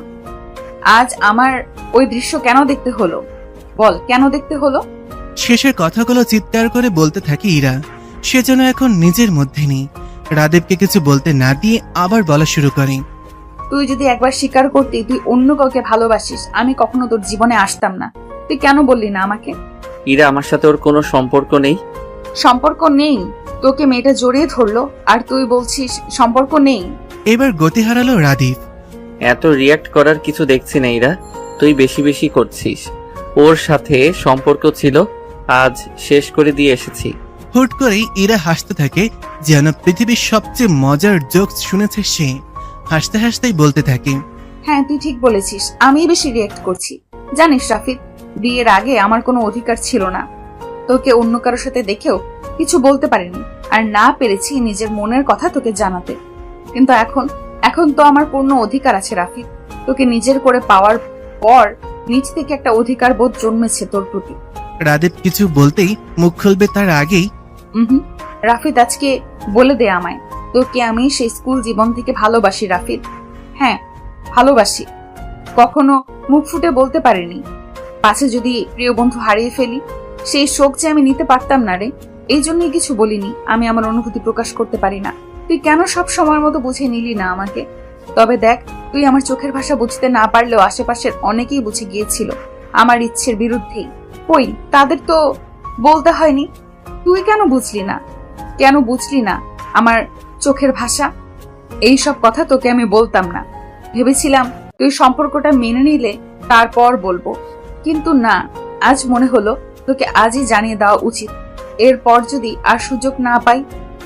আজ আমার ওই দৃশ্য কেন দেখতে হলো? বল, কেন দেখতে হলো? শেষের কথাগুলো চিৎকার করে বলতে থাকে ইরা। সে যেন এখন নিজের মধ্যে নেই। রাদীপকে কিছু বলতে না দিয়ে আবার বলা শুরু করে। তুই যদি একবার স্বীকার করতি তুই অন্য কাউকে ভালোবাসিস, আমি কখনো তোর জীবনে আসতাম না। তুই কেন বললি না আমাকে? ইরা, আমার সাথে ওর কোনো সম্পর্ক নেই। সম্পর্ক নেই? তোকে মেয়েটা জড়িয়ে ধরলো আর তুই বলছিস সম্পর্ক নেই? এবার গতি হারালো রাদীপ। এত রিয়াক্ট করার কিছু দেখছি না ইরা, তুই বেশি বেশি করছিস। ওর সাথে সম্পর্ক ছিল, আজ শেষ করে দিয়ে এসেছি। হুট করেই ইরা হাসতে থাকে, যেন পৃথিবীর সবচেয়ে মজার জোকস শুনেছে সে। হাসতে হাসতেই বলতে থাকে, হ্যাঁ তুই ঠিক বলেছিস, আমি বেশি রিয়েক্ট করছি। জানিস রাফিদ, বিয়ের আগে আমার কোনো অধিকার ছিল না। তোকে অন্য কারোর সাথে দেখেও কিছু বলতে পারিনি, আর না পেরেছি নিজের মনের কথা তোকে জানাতে। কিন্তু এখন তো আমার পূর্ণ অধিকার আছে রাফিদ। তোকে নিজের করে পাওয়ার পর নিজ থেকে একটা অধিকার বোধ জন্মেছে তোর প্রতি। রাদীপ কিছু বলতেই মুখ খুলবে তার আগেই রাফিদ, আজকে বলে দে আমায়, তোকে আমি সেই স্কুল জীবন থেকে ভালোবাসি রাফিদ। হ্যাঁ ভালোবাসি, কখনো মুখ ফুটে বলতে পারিনি। পাছে যদি প্রিয় বন্ধু হারিয়ে ফেলি, সেই শোক যে আমি নিতে পারতাম না রে, এই জন্যই কিছু বলিনি। আমি আমার অনুভূতি প্রকাশ করতে পারি না। তুই কেন সব সময়ের মতো বুঝে নিলি না আমাকে? তবে দেখ, তুই আমার চোখের ভাষা বুঝতে না পারলেও আশেপাশের অনেকেই বুঝে গিয়েছিল আমার ইচ্ছের বিরুদ্ধেই। কই, তাদের তো বলতে হয়নি। তুই কেন বুঝলি না আমার চোখের ভাষা? এই সব কথা তোকে আমি বলতাম না। ভেবেছিলাম তুই সম্পর্কটা মেনে নিলে তারপর বলবো, কিন্তু না, আজ মনে হলো তোকে আজই জানিয়ে দেওয়া উচিত। এরপর যদি আর সুযোগ না পাই,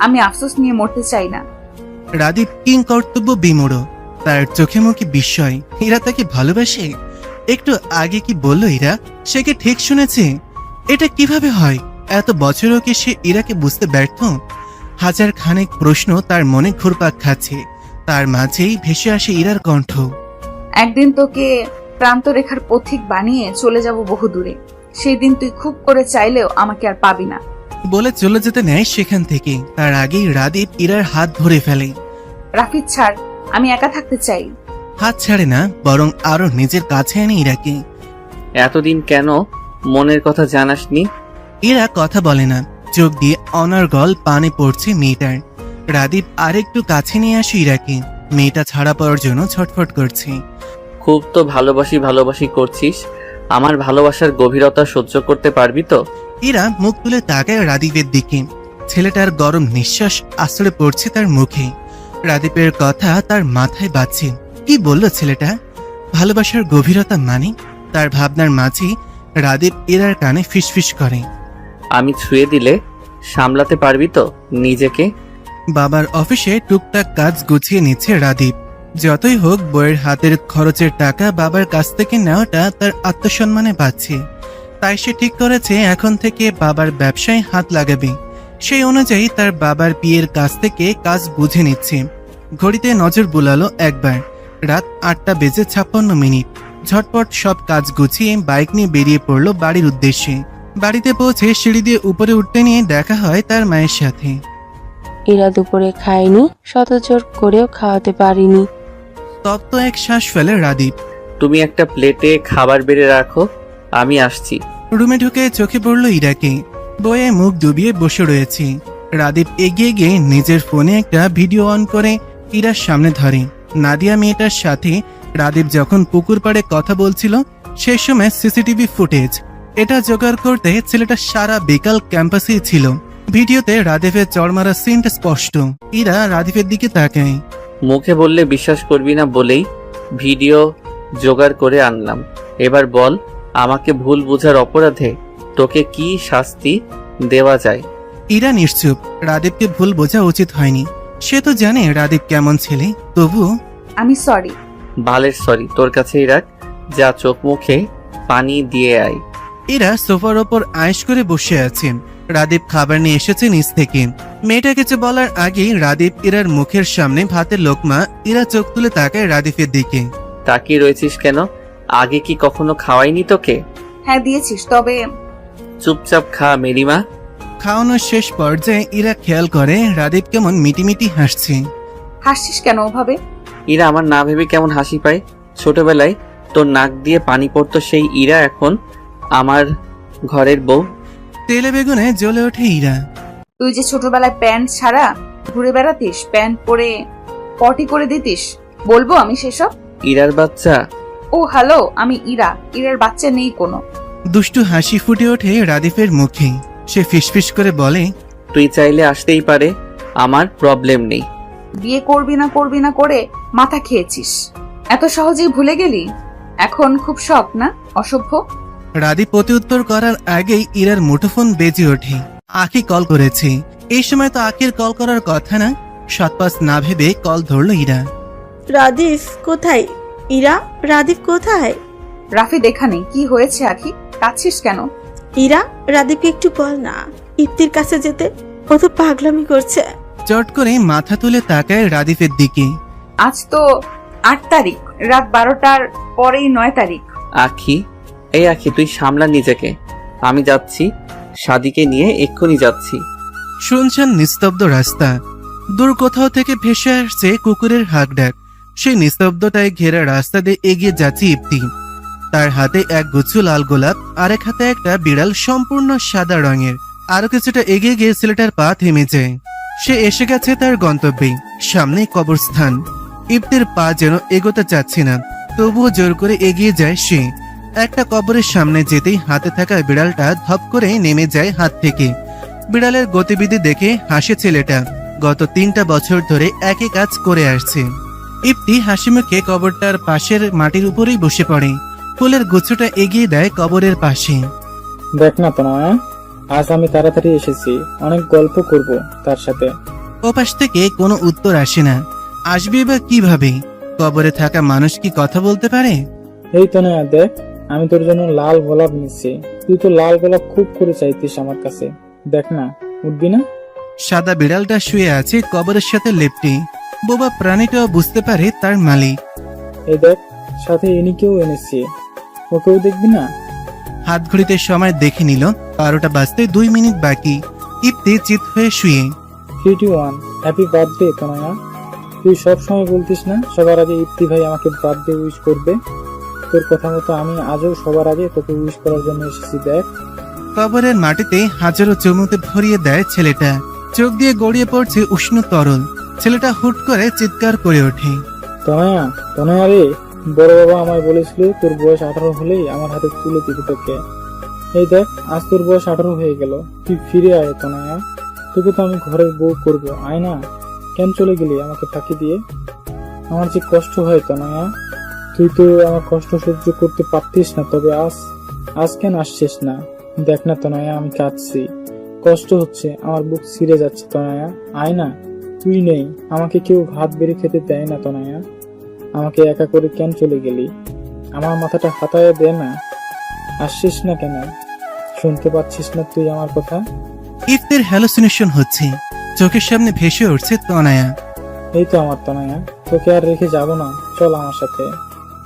আমি আফসোস নিয়ে মরতে চাই না। রাদীপ কিং কর্তব্য বিমূঢ়, তার চোখে মুখে বিস্ময়। ইরা তাকে ভালোবাসে? একটু আগে কি বললো ইরা? সে কি ঠিক শুনেছে? এটা কিভাবে হয়? এত বছরও কি সে ইরাকে বুঝতে ব্যর্থ? হাজার খানেক প্রশ্ন তার মনে ঘুরপাক খাচ্ছে। তার মাঝেই ভেসে আসে ইরার কণ্ঠ। একদিন তোকে প্রান্তরেখার পথিক বানিয়ে চলে যাব বহু দূরে। সেই দিন তুই খুব করে চাইলেও আমাকে আর পাবি না। বলে চলে যেতে নেয় সেখান থেকে। তার আগেই রাদীপ ইরার হাত ধরে ফেলে। রাফিদ ছাড়, আমি একা থাকতে চাই। হাত ছাড়ে না, বরং আরো নিজের কাছে আনে ইরাকে। এতদিন কেন মনের কথা জানাসনি? ইরা কথা বলে না, চোখ দিয়ে অনর্গল পানি পড়ছে মেয়েটার। রাদীপ আরেকটু কাছে নিয়ে আসে ইরাকে। মেয়েটা ছাড়া পাওয়ার জন্য ছটফট করছে। খুব তো ভালোবাসি করছিস, আমার ভালোবাসার গভীরতা সহ্য করতে পারবি তো? ইরা মুখ তুলে তাকায় রাদীপের দিকে। ছেলেটার গরম নিঃশ্বাস আশ্রয় পড়ছে তার মুখে। রাদীপের কথা তার মাথায় বাজছে। কি বলল ছেলেটা? ভালোবাসার গভীরতা মানে? তার ভাবনার মাঝে রাদীপ ইরার কানে ফিসফিস করে, আমি ছুঁয়ে দিলে সামলাতে পারবি তো নিজেকে? বাবার অফিসে টুকটাক কাজ গুছিয়ে নিচ্ছে রাদীপ। যতই হোক, বইয়ের হাতের খরচের টাকা বাবার কাছ থেকে নেওয়াটা তার আত্মসম্মানে পাচ্ছে। তাই সে ঠিক করেছে এখন থেকে বাবার ব্যবসায় হাত লাগাবে। সেই অনুযায়ী তার বাবার বিয়ের কাছ থেকে কাজ বুঝে নিচ্ছে। ঘড়িতে নজর বুলালো একবার। রাত 8:56। ঝটপট সব কাজ গুছিয়ে বাইক নিয়ে বেরিয়ে পড়লো বাড়ির উদ্দেশ্যে। বাড়িতে পৌঁছে সিঁড়ি দিয়ে উপরে উঠতে নিয়ে দেখা হয় তার মায়ের সাথে। ইরা দুপুরে খায়নি, শতজোর করেও খাওয়াতে পারিনি। তপ্ত এক শ্বাস ফেলে রাদীপ। তুমি একটা প্লেটে খাবার বেড়ে রাখো, আমি আসছি। রুমে ঢুকে চোখে পড়ল ইরাকে। বইয়ে মুখ ডুবিয়ে বসে রয়েছে। রাদীপ এগিয়ে গিয়ে নিজের ফোনে একটা ভিডিও অন করে ইরার সামনে ধরে। নাদিয়া মেয়েটার সাথে রাদীপ যখন পুকুর পাড়ে কথা বলছিল, সেই সময় সিসিটিভি ফুটেজ। এটা জোগাড় করতে ছেলেটা সারা বিকাল ক্যাম্পাসেই ছিল। ভিডিওতে রাদীপের চড়মারা সিনটা স্পষ্ট। ইরা রাদীপের দিকে তাকায়। মুখে বললে বিশ্বাস করবি না বলেই ভিডিও জোগাড় করে আনলাম। এবার বল, আমাকে ভুল বোঝার অপরাধে তোকে কি শাস্তি দেওয়া যায়? ইরা নিশ্চুপ। রাদীপকে ভুল বোঝা উচিত হয়নি। সে তো জানে রাদীপ কেমন ছেলে, তবুও। আমি সরি। বালের সরি তোর কাছেই রাখ, যা চোখ মুখে পানি দিয়ে আয়। ইরা সোফার ওপর আয়েশ করে বসে আছে। রাদীপ খাবার নিয়ে এসেছে নিচ থেকে। মেয়েটা কিছু বলার আগেই রাদীপ ইরার মুখের সামনে ভাতের লোকমা। ইরা চোখ তুলে তাকায় রাদীপের দিকে। তাকিয়ে রয়েছিস কেন? আগে কি কখনো খাওয়াইনি তোকে? হ্যাঁ দিয়েছিস, তবে চুপচাপ খা মেরিমা। খাওয়ানোর শেষ পর্যায়ে ইরা খেয়াল করে রাদীপ কেমন মিটিমিটি হাসছে। হাসছিস কেন ওভাবে? ইরা আমার না ভেবে কেমন হাসি পায়। ছোটবেলায় তোর নাক দিয়ে পানি পড়তো সেই ইরা এখন আমার ঘরের বউ। তেলে বেগুনে জ্বলে ওঠে ইরা। তুই যে ছোটবেলায় প্যান্ট ছাড়া ঘুরে বেড়াতিস, প্যান্ট পরে পটি করে দিতিস, বলবো আমি সেসব? ইরার বাচ্চা? ও হ্যালো, আমি ইরার বাচ্চা নেই কোনো। দুষ্টু হাসি ফুটে ওঠে রাদিফের মুখে। সে ফিসফিস করে বলে, তুই চাইলে আসতেই পারে, আমার প্রবলেম নেই। বিয়ে করবি না করে মাথা খেয়েছিস, এত সহজেই ভুলে গেলি? এখন খুব শখ না? অসভ্য। রাদীপ প্রত্যুত্তর করার আগেই ইরার মুঠোফোন বেজে ওঠে। আখি কল করেছে। এই সময় তো আখির কল করার কথা না। সৎপাস না ভেবে কল ধরল ইরা। রাদিফ কোথায়? ইরা, রাদিফ কোথায়? রাফি দেখা নেই। কি হয়েছে আখি, কাঁদছিস কেন? ইরা, রাদিফকে একটু বল না ইপ্তির কাছে যেতে, ও তো পাগলামি করছে। চট করে মাথা তুলে তাকায় রাদিফের দিকে। আজ তো 8 তারিখ, রাত 12টার পরেই 9 তারিখ। আখি, এই আখি তুই সামলা নিজেকে। আমি যাচ্ছি, সাদিকে নিয়ে এক্ষুনি যাচ্ছি। শুনছেন নিস্তব্ধ রাস্তা। দূর কোথাও থেকে ভেসে আসছে কুকুরের হাঁক ডাক। সেই নিস্তব্ধতায় ঘেরা রাস্তা দিয়ে এগিয়ে যাচ্ছে ইপ্তি। তার হাতে এক গুচ্ছ লাল গোলাপ, আরেক হাতে একটা বিড়াল সম্পূর্ণ সাদা রঙের। আরো কিছুটা এগিয়ে গিয়ে ছেলেটার পা থেমে যায়। সে এসে গেছে তার গন্তব্যে, সামনে কবরস্থান। ইপ্তির পা যেন এগোতে চাচ্ছে না, তবুও জোর করে এগিয়ে যায় সে। একটা কবরের সামনে যেতেই হাতে থাকা বিড়ালটা ধপ করে নেমে যায় হাত থেকে। বিড়ালের গতিবিধি দেখে হাসে ছেলেটা। গত 3টা বছর ধরে একই কাজ করে আসছে। ইপ্তি হাসি মুখে কবরটার পাশের মাটির উপরেই বসে পড়ে। ফুলের গুচ্ছটা এগিয়ে দেয় কবরের পাশে। দেখ না তনয়া, আজ আমি তাড়াতাড়ি এসেছি, অনেক গল্প করব তার সাথে। ওপাশ থেকে কোনো উত্তর আসে না। আসবে বা কিভাবে? কবরে থাকা মানুষ কি কথা বলতে পারে? এই তনয়া দেখ, আমি তোর জন্য লাল গোলাপ নিচ্ছি। তুই তো লাল গোলাপ খুব করে চাইতিস আমার কাছে। দেখ না, উঠবি না? সাদা বিড়ালটা শুয়ে আছে কবরের সাথে লেপ্টে। বোবা প্রাণীটাও বুঝতে পারে তার মালিক। এই দেখ, সাথে ইনিকেও এনেছি, ওকেও দেখবি না? হাত ঘড়িতে সময় দেখে নিল 12টা বাজতে 2 মিনিট বাকি। ইপ্তি চিত হয়ে শুয়ে। 3, 2, 1, হ্যাপি বার্থডে তনয়া। তুই সব সময় বলতিস না সবার আগে ইপ্তি ভাই আমাকে বার্থডে উইশ করবে। তোর কথা মতো আমি আজও সবার আগে তোকে উইশ করার জন্য এসেছি। দেখ, কবরের মাটিতে হাজারো চুমুতে ভরিয়ে দেয় ছেলেটা। চোখ দিয়ে গড়িয়ে পড়ছে উষ্ণ তরল। ছেলেটা হুট করে চিৎকার করে ওঠে। তনয়া, তনয়া রে, বড় বাবা আমায় বলেছিল তোর বয়স 18 হলেই আমার হাতে তুলে দিবি তোকে। এই দেখ, আজ তোর বয়স 18 হয়ে গেল। তুই ফিরে আয় তনয়া, তোকে তো আমি ঘরের বউ করব। আয় না, কেন চলে গেলি আমাকে ফাঁকি দিয়ে? আমার যে কষ্ট হয় তনয়া, তুই তো আমার কষ্ট সহ্য করতে পারতিস না, তবে আজ কেন আসছিস না? দেখ না তনয়া, আমি কাঁদছি, কষ্ট হচ্ছে, আমার বুক ছিঁড়ে যাচ্ছে তনয়া। আয় না, তুই নেই, আমাকে কেউ ভাত বেড়ে খেতে দেয় না তনয়া। আমাকে একা করে কেন চলে গেলি? আমার মাথাটা হাতায় দে না। আসছিস না কেন? শুনতে পাচ্ছিস না তুই আমার কথা? ইফতির হ্যালুসিনেশন হচ্ছে। চোখের সামনে ভেসে উঠছে তনয়া। এই তো আমার তনয়া, তোকে আর রেখে যাব না, চল আমার সাথে।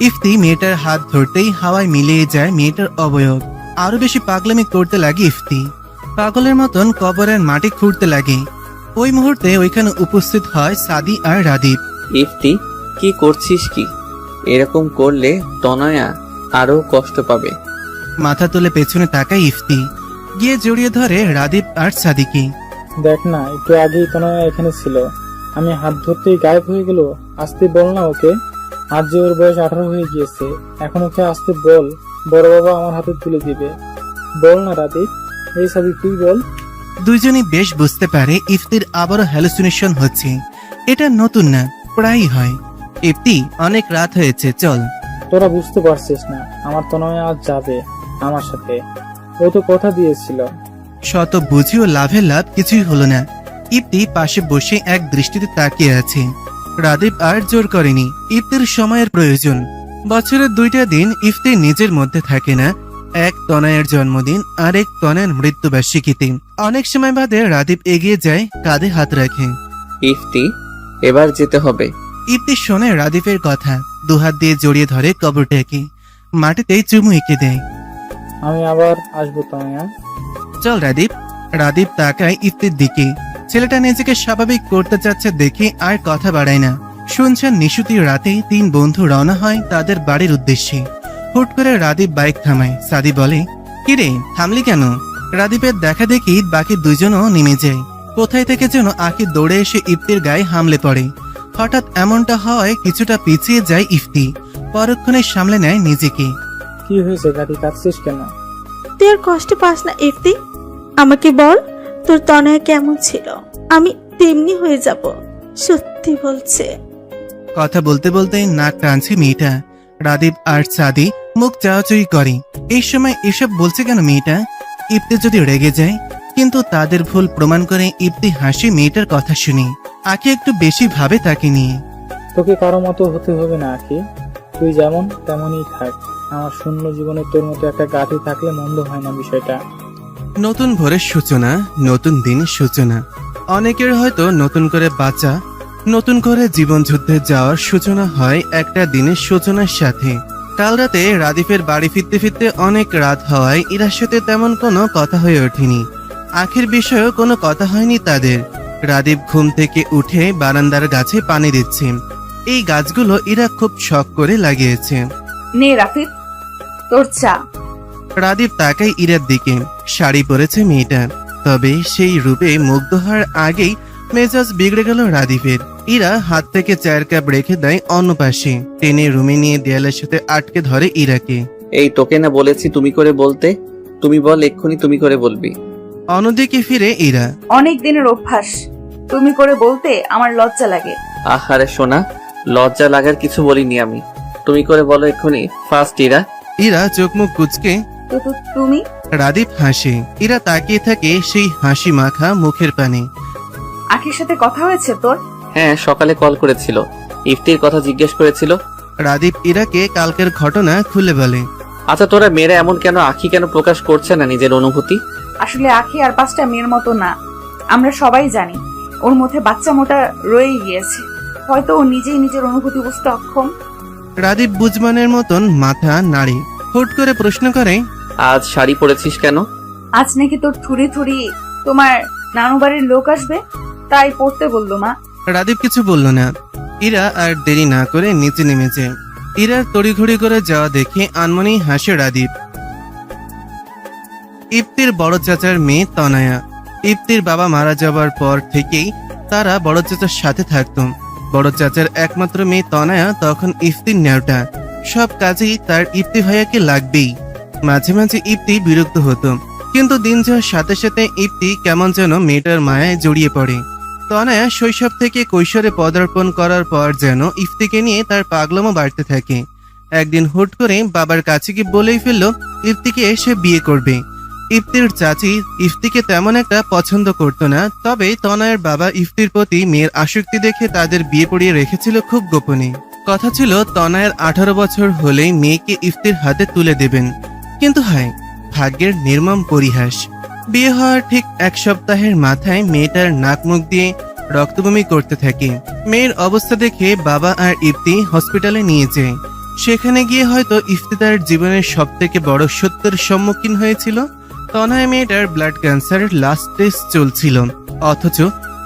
ইফতি মেয়েটার হাত ধরতেই হাওয়ায় মিলিয়ে যায় মেয়েটার অবয়ব। আরো বেশি পাগলামি করতে লাগে ইফতি। পাগলের মতন কবরের মাটি খুঁড়তে লাগে। ওই মুহূর্তে ওইখানে উপস্থিত হয় সাদি আর রাদীপ। ইফতি, কি করছিস কি? এরকম করলে তনয়া আরো কষ্ট পাবে। মাথা তুলে পেছনে তাকায় ইফতি। গিয়ে জড়িয়ে ধরে রাদীপ আর সাদিকে। দেখ না, একটু আগেই তনয়া এখানে ছিল, আমি হাত ধরতেই গায়েব হয়ে গেল। আসতে বল না ওকে, আজ যে ওর বয়স 18 হয়ে গিয়েছে, এখন ওকে আসতে বল, বড় বাবা আমার হাতে তুলে দিবে। বল না রাদীপ, এই সাদি তুই বল। দুইজনই বেশ বুঝতে পারে ইফতির আবারও হ্যালুসিনেশন হচ্ছে। এটা নতুন না, প্রায়ই হয়। ইফতি, অনেক রাত হয়েছে, চল। তোরা বুঝতে পারছিস না, আমার তনয়া আজ যাবে আমার সাথে, ও তো কথা দিয়েছিল। শত বুঝিও লাভের লাভ কিছুই হলো না। ইফতি পাশে বসে এক দৃষ্টিতে তাকিয়ে আছে। রাদীপ আর জোর করেনি। ইফতির সময়ের প্রয়োজন। বছরের 2টা দিন ইফতি নিজের মধ্যে থাকে না। এক তনয়ের জন্মদিন আর এক তনয়ের মৃত্যুবার্ষিকীতে। অনেক সময় বাদে রাদীপ এগিয়ে যায়, কাঁধে হাত রাখে। ইফতি, এবার যেতে হবে। ইফতি শোনে রাদীপের কথা, দুহাত দিয়ে জড়িয়ে ধরে কবরটাকে। মাটিতে চুমু এঁকে দেয়। আমি আবার আসবো তনয়া। চল রাদীপ। রাদীপ তাকায় ইফতির দিকে। ছেলেটা নিজেকে স্বাভাবিক করতে চাচ্ছে দেখে আর কথা বাড়ায় না। শুনছেন নিশুতির রাতে 3 বন্ধু রওনা হয় তাদের বাড়ির উদ্দেশ্যে। হুট করে রাদীপ বাইক থামায়। সাদি বলে, কিরে থামলি কেন? রাদীপের দেখা দেখি বাকি 2জনও নেমে যায়। কোথায় থেকে যেন আঁকি দৌড়ে এসে ইফতির গায়ে হামলে পড়ে। হঠাৎ এমনটা হওয়ায় কিছুটা পিছিয়ে যায় ইফতি। পরক্ষণে সামলে নেয় নিজেকে। কি হয়েছে গাড়ি, কাঁদছিস কেন? তুই আর কষ্ট পাস না ইফতি। আমাকে বল তোর তনয়া কেমন ছিল, আমি তেমনি হয়ে যাব, সত্যি বলছে। কথা বলতে বলতে নাক টানছে মেয়েটা। রাদীপ আর সাদি মুখ চাওয়াচুই করে। এই সময় এসব বলছে কেন মেয়েটা? ইফতি যদি রেগে যায়, কিন্তু তাদের ভুল প্রমাণ করে ইফতি হাসি মেয়েটার কথা শুনি। আঁকি একটু বেশি ভাবে তাকে নিয়ে। তোকে কারো মতো হতে হবে না আখি, তুই যেমন তেমনই থাক। আমার শূন্য জীবনে তোর মতো একটা গাঠি থাকলে মন্দ হয় না বিষয়টা। নতুন ভোরের সূচনা, নতুন দিনের সূচনা। অনেকের হয়তো নতুন করে বাঁচা, নতুন করে জীবন যুদ্ধে যাওয়ার সূচনা হয় একটা দিনের সূচনার সাথে। কাল রাতে রাদীপের বাড়ি ফিরতে ফিরতে অনেক রাত হওয়ায় ইরার সাথে তেমন কোনো কথা হয়ে ওঠেনি। আখের বিষয়েও কোনো কথা হয়নি তাদের। রাদীপ ঘুম থেকে উঠে বারান্দার গাছে পানি দিচ্ছে। এই গাছগুলো ইরা খুব শখ করে লাগিয়েছে। নে রাফিদ, তোর চা। রাদীপ তাকায় ইরার দিকে। শাড়ি পরেছে মেয়েটা, তবে সেই রূপে মুগ্ধ হওয়ার আগেই মেজাজ বিগড়ে গেল রাদীপের। ইরা হাত থেকে চায়ের কাপ রেখে দেয় অন্য পাশে। টেনে রুমে নিয়ে দেয়ালের সাথে আটকে ধরে ইরাকে। এই তোকে না বলেছি তুমি করে বলতে, তুমি বল এক্ষুনি তুমি করে বলবি। অন্যদিকে ফিরে ইরা। অনেক দিনের অভ্যাস, তুমি করে বলতে আমার লজ্জা লাগে। আহারে সোনা, লজ্জা লাগার কিছু বলিনি আমি, তুমি করে বলো এক্ষুনি ফার্স্ট ইরা। ইরা চোখ মুখ কুচকে তো তুমি? রাদীপ হাসে। ইরা তাকিয়ে থাকে সেই হাসি মাখা মুখের পানে। আখির সাথে কথা হয়েছে তোর? হ্যাঁ, সকালে কল করেছিল, ইফতির কথা জিজ্ঞেস করেছিল। রাদীপ ইরাকে কালকের ঘটনা খুলে বলে। আচ্ছা তোরা মেয়েরা এমন কেন, আখি কেন প্রকাশ করছে না নিজের অনুভূতি? আসলে আখি আর 5টা মেয়ের মতো না, আমরা সবাই জানি। ওর মধ্যে বাচ্চা মোটা রয়ে গিয়েছে, হয়তো ও নিজেই নিজের অনুভূতি বুঝতে অক্ষম। রাদীপ বুঝমানের মতন মাথা নাড়ে। হুট করে প্রশ্ন করে, আজ শাড়ি পরেছিস কেন? আজ নাকি তোর থুড়ি থুড়ি তোমার নানু বাড়ির লোক আসবে, তাই পড়তে বললো মা। রাদীপ কিছু বলল না। ইরা আর দেরি না করে নিচে নেমেছে। ইরার তড়িঘড়ি করে যাওয়া দেখে আনমনেই হাসে রাদীপ। ইফতির বড় চাচার মেয়ে তনয়া। ইফতির বাবা মারা যাবার পর থেকেই তারা বড় চাচার সাথে থাকতো। বড় চাচার একমাত্র মেয়ে তনয়া তখন ইফতির নেওটা। সব কাজেই তার ইফতি ভাইয়াকে লাগবেই। মাঝে মাঝে ইফতি বিরক্ত হতো, কিন্তু দিন যাওয়ার সাথে সাথে ইফতি কেমন যেন মেয়েটার মায়ায় জড়িয়ে পড়ে। তনয়া শৈশব থেকে কৈশোরে পদার্পণ করার পর যেন ইফতিকে নিয়ে তার পাগলামো বাড়তে থাকে। একদিন হুট করে বাবার কাছে গিয়ে বলেই ফেলল ইফতিকে এসে বিয়ে করবে। ইফতির চাচি ইফতিকে তেমন একটা পছন্দ করতো না, তবে তনয়ের বাবা ইফতির প্রতি মেয়ের আসক্তি দেখে তাদের বিয়ে পড়িয়ে রেখেছিল খুব গোপনে। কথা ছিল তনয়ের 18 বছর হলেই মেয়েকে ইফতির হাতে তুলে দেবেন। কিন্তু হায়, ভাগ্যের নির্মম পরিহাস। বিয়ে হওয়ার ঠিক 1 সপ্তাহের মাথায় মেয়েটার নাক মুখ দিয়ে রক্তবমি করতে থাকে। মেয়ের অবস্থা দেখে বাবা আর ইফতি হসপিটালে নিয়ে যায়। সেখানে গিয়ে হয়তো ইফতি তার জীবনের সব থেকে বড় সত্যের সম্মুখীন হয়েছিল। তনয় মেয়েটার ব্লাড ক্যান্সার লাস্ট স্টেজ চলছিল, অথচ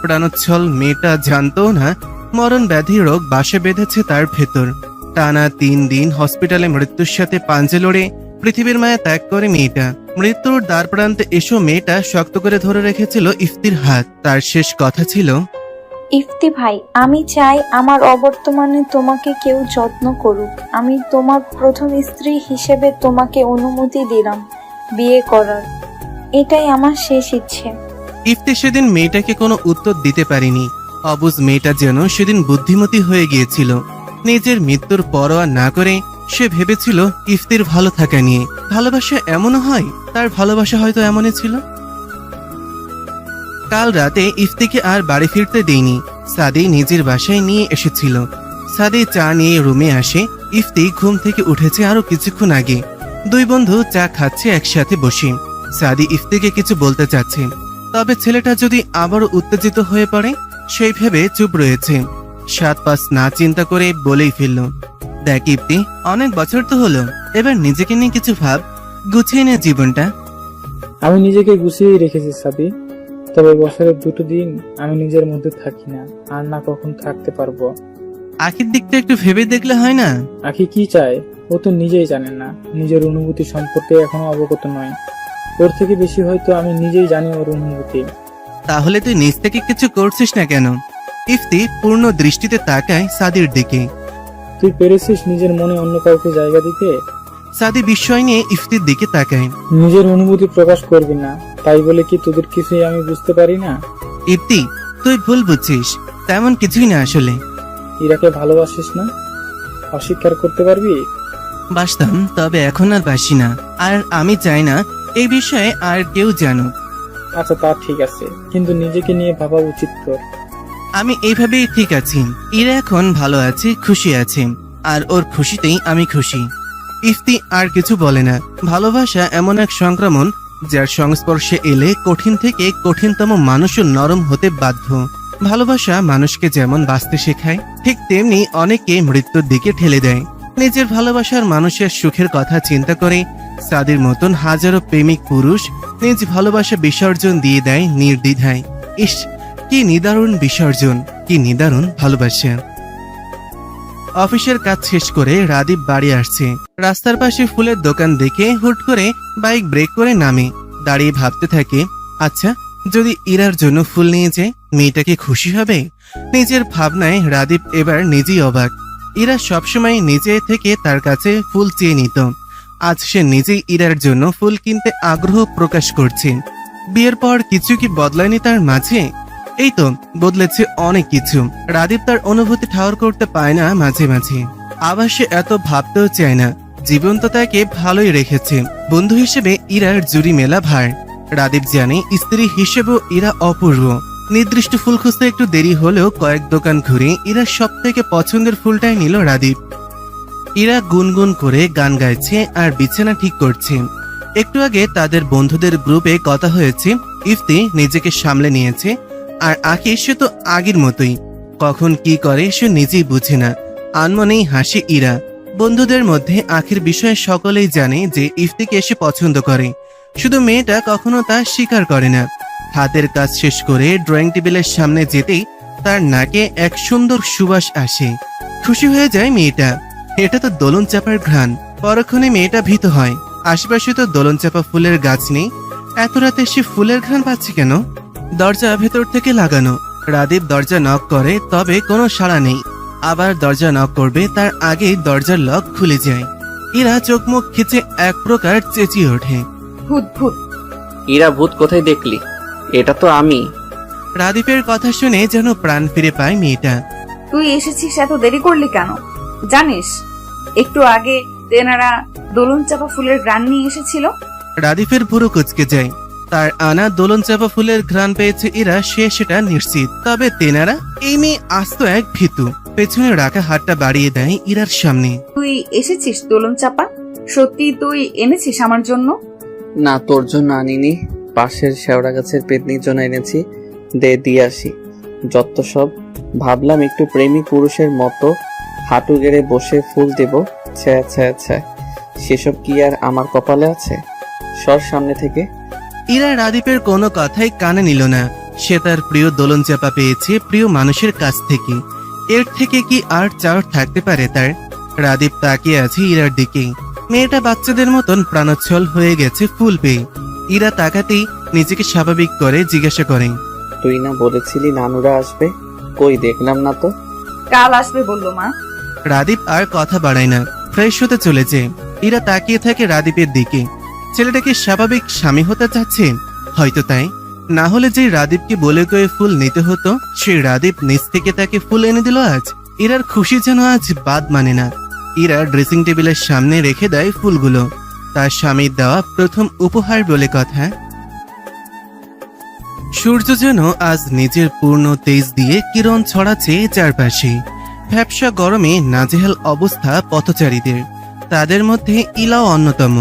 প্রাণোচ্ছল মেয়েটা জানতো না মরণ ব্যাধি রোগ বাসা বেঁধেছে তার ভেতর। টানা 3 দিন হসপিটালে মৃত্যুর সাথে পাঞ্জে লড়ে পৃথিবীর মায়া ত্যাগ করে মেয়েটা। মৃত্যুর দ্বার প্রান্তে এসো মেয়েটা শক্ত করে ধরে রেখেছিল ইফতির হাত। তার শেষ কথা ছিল, ইফতি ভাই, আমি চাই আমার অবর্তমানে তোমাকে কেউ যত্ন করুক। আমি তোমার প্রথম স্ত্রী হিসেবে তোমাকে অনুমতি দিলাম বিয়ে করার। এটাই আমার শেষ ইচ্ছে। ইফতি সেদিন মেয়েটাকে কোনো উত্তর দিতে পারেনি। অবুঝ মেয়েটা যেন সেদিন বুদ্ধিমতী হয়ে গিয়েছিল। নিজের মৃত্যুর পরোয়া না করে সে ভেবেছিল ইফতির ভালো থাকা নিয়ে। ভালোবাসা এমনও হয়, তার ভালোবাসা হয়তো এমনই ছিল। কাল রাতে ইফতিকে আর বাড়ি ফিরতে দেয়নি। সাদি নিজের বাসায় নিয়ে এসেছিল। সাদি চা নিয়ে রুমে আসে। ইফতি ঘুম থেকে উঠেছে আরো কিছুক্ষণ আগে। 2 বন্ধু চা খাচ্ছে একসাথে বসে। সাদি ইফতিকে কিছু বলতে চাচ্ছে, তবে ছেলেটা যদি আবারও উত্তেজিত হয়ে পড়ে সেই ভেবে চুপ রয়েছে। 7-5 না চিন্তা করে বলেই ফেলল, দেখ ইফতি, অনেক বছর তো হলো, এবার নিজেকে নিয়ে কিছু ভাব, গুছিয়ে নে জীবনটা। আমি নিজেকে গুছিয়েই রেখেছি সাদি, তবে বছরের 2টো দিন আমি নিজের মধ্যে থাকি না, আর না কখন থাকতে পারবো। আখির দিকটা একটু ভেবে দেখলে হয় না? আখি কি চায় ও তো নিজেই জানে না, নিজের অনুভূতি সম্পর্কে এখনো অবগত নয়। ওর থেকে বেশি হয়তো আমি নিজেই জানি ওর অনুভূতি। তাহলে তুই নিজ থেকে কিছু করছিস না কেন? ইফতি পূর্ণ দৃষ্টিতে তাকায় সাদির দিকে। তুই পেরেছিস নিজের মনে অন্য কাউকে জায়গা দিতে? সাদি বিস্ময় নিয়ে ইফতির দিকে তাকায়। নিজের অনুভূতি প্রকাশ করবি না, তাই বলে কি তোদের কিছুই আমি বুঝতে পারি না? ইফতি, তুই ভুল বুঝছিস, তেমন কিছুই না আসলে। ইরাকে ভালোবাসিস না? অস্বীকার করতে পারবি? বাসতাম, তবে এখন আর বাসি না। আর আমি চাই না এই বিষয়ে আর কেউ জানুক। আচ্ছা, তা ঠিক আছে, কিন্তু নিজেকে নিয়ে ভাবা উচিত তোর। আমি এইভাবেই ঠিক আছি। ইরা এখন ভালো আছে, খুশি আছে, আর ওর খুশিতেই আমি খুশি। ইফতি আর কিছু বলে না। ভালোবাসা এমন এক সংক্রমণ যার সংস্পর্শে এলে কঠিন থেকে কঠিনতম মানুষও নরম হতে বাধ্য। ভালোবাসা মানুষকে যেমন বাঁচতে শেখায়, ঠিক তেমনি অনেকে মৃত্যুর দিকে ঠেলে দেয়। নিজের ভালোবাসার মানুষের সুখের কথা চিন্তা করে সাদির মতন হাজারো প্রেমিক পুরুষ নিজ ভালোবাসা বিসর্জন দিয়ে দেয় নির্দ্বিধায়। ইস, কি নিদারুণ বিসর্জন, কি নিদারুণ ভালোবাসা। অফিসের কাজ শেষ করে রাদীপ বাড়ি আসছে। রাস্তার পাশে ফুলের দোকান দেখে হুট করে বাইক ব্রেক করে নামে। দাঁড়িয়ে ভাবতে থাকে, আচ্ছা, যদি ইরার জন্য ফুল নিয়ে যায়, মেয়েটা কি খুশি হবে? নিজের ভাবনায় রাদীপ এবার নিজেই অবাক। ইরা সবসময় নিজে থেকে তার কাছে ফুল চেয়ে নিত। আজ সে নিজেই ইরার জন্য ফুল কিনতে আগ্রহ প্রকাশ করছে। বিয়ের পর কিছু কি বদলায়নি তার মাঝে? এই তো বদলেছে অনেক কিছু। রাদীপ তার অনুভূতি ঠাওর করতে পায় না মাঝে মাঝে। আবার সে এত ভাবতেও চায় না। জীবন তো তাকে ভালোই রেখেছে। বন্ধু হিসেবে ইরার জুড়ি মেলা ভার। রাদীপ জানে স্ত্রী হিসেবেও ইরা অপূর্ব। নির্দিষ্ট ফুল খুঁজতে একটু দেরি হলেও কয়েক দোকান ঘুরে ইরার সব থেকে পছন্দের ফুলটাই নিল রাদীপ। ইরা গুনগুন করে গান গাইছে আর বিছানা ঠিক করছে। একটু আগে তাদের বন্ধুদের গ্রুপে কথা হয়েছে। ইফতি নিজেকে সামলে নিয়েছে, আর আখি সে তো আগের মতোই। কখন কি করে সে নিজেই বুঝে না। আনমনেই হাসি ইরা। বন্ধুদের মধ্যে আখির বিষয়ে সকলেই জানে যে ইফতিকে এসে পছন্দ করে, শুধু মেয়েটা কখনো তা স্বীকার করে না। হাতের কাজ শেষ করে ড্রয়িং টেবিলের সামনে যেতেই তার নাকে এক সুন্দর সুবাস আসে। খুশি হয়ে যায় মেয়েটা। এটা তো দোলন চাপার ঘ্রাণ। পরক্ষণে মেয়েটা ভীত হয়। আশেপাশে তো দোলন চাপা ফুলের গাছ নেই। এত রাতে সে ফুলের ঘ্রাণ পাচ্ছে কেন? দরজা ভেতর থেকে লাগানো। রাদীপ দরজা নক করে, তবে কোনো সাড়া নেই। আবার দরজা নক করবে, তার আগেই দরজার লক খুলে যায়। ইরা চোখ মুখ খিচে এক প্রকার চেঁচিয়ে ওঠে, ভূত ভূত। ইরা, ভূত কোথায় দেখলি? এটা তো আমি। রাদীপের কথা শুনে যেন প্রাণ ফিরে পায় মেয়েটা। তুই এসেছিস, এত দেরি করলি কেন? জানিস একটু আগে তেনারা দোলন চাপা ফুলের গ্রান নিয়ে এসেছিল। রাদীপের ভুরু কুচকে যায়। তার আনা দোলন চাপা ফুলের ঘ্রাণ পেয়েছে ইরা, সে সেটা নিশ্চিত। তবে তেনারা? এই মেয়ে আস্ত এক ভীতু। পেছনে রাখা হাতটা বাড়িয়ে দেয় ইরার সামনে। তুই এসেছিস দোলন চাপা? সত্যি তুই এনেছিস আমার জন্য? না, তোর জন্য আনিনি, পাশের শেওড়া গাছের পেতনির জন্য এনেছি। দিয়ে আসি। যত সব। ভাবলাম একটু প্রেমিক পুরুষের মতো হাঁটু গেড়ে বসে ফুল দেব। ছ্যা ছ্যা ছ্যা, সেসব কি আর আমার কপালে আছে? সর সামনে থেকে। ইরা রাদীপের কোনো কথাই কানে নিল না। সে তার প্রিয় দোলন চাপা পেয়েছে প্রিয় মানুষের কাছ থেকে। এর থেকে কি আর চাওয়ার থাকতে পারে তার? রাদীপ তাকিয়ে আছে ইরার দিকে। মেয়েটা বাচ্চাদের মতন প্রাণোচ্ছল হয়ে গেছে ফুল পেয়ে। ইরা তাকাতেই নিজেকে স্বাভাবিক করে জিজ্ঞাসা করে, তুই না বলেছিলি নানুরা আসবে? কই দেখলাম না তো। কাল আসবে বললো মা। রাদীপ আর কথা বাড়ায় না, ফ্রেশ হতে চলেছে। ইরা তাকিয়ে থাকে রাদীপের দিকে। ছেলেটাকে স্বাভাবিক স্বামী হতে চাচ্ছে হয়তো, তাই না হলে যে রাদীপকে বলে কয়ে ফুল নিতে হতো, সেই রাদীপ নিজ থেকে তাকে ফুল এনে দিল আজ। ইরার খুশি যেন আজ বাদ মানে না। ইরা ড্রেসিং টেবিলের সামনে রেখে দেয় ফুলগুলো। তার স্বামীর দেওয়া প্রথম উপহার বলে কথা। সূর্য যেন আজ নিজের পূর্ণ তেজ দিয়ে কিরণ ছড়াচ্ছে চারপাশে। ভ্যাপসা গরমে নাজেহাল অবস্থা পথচারীদের। তাদের মধ্যে ইলাও অন্যতম।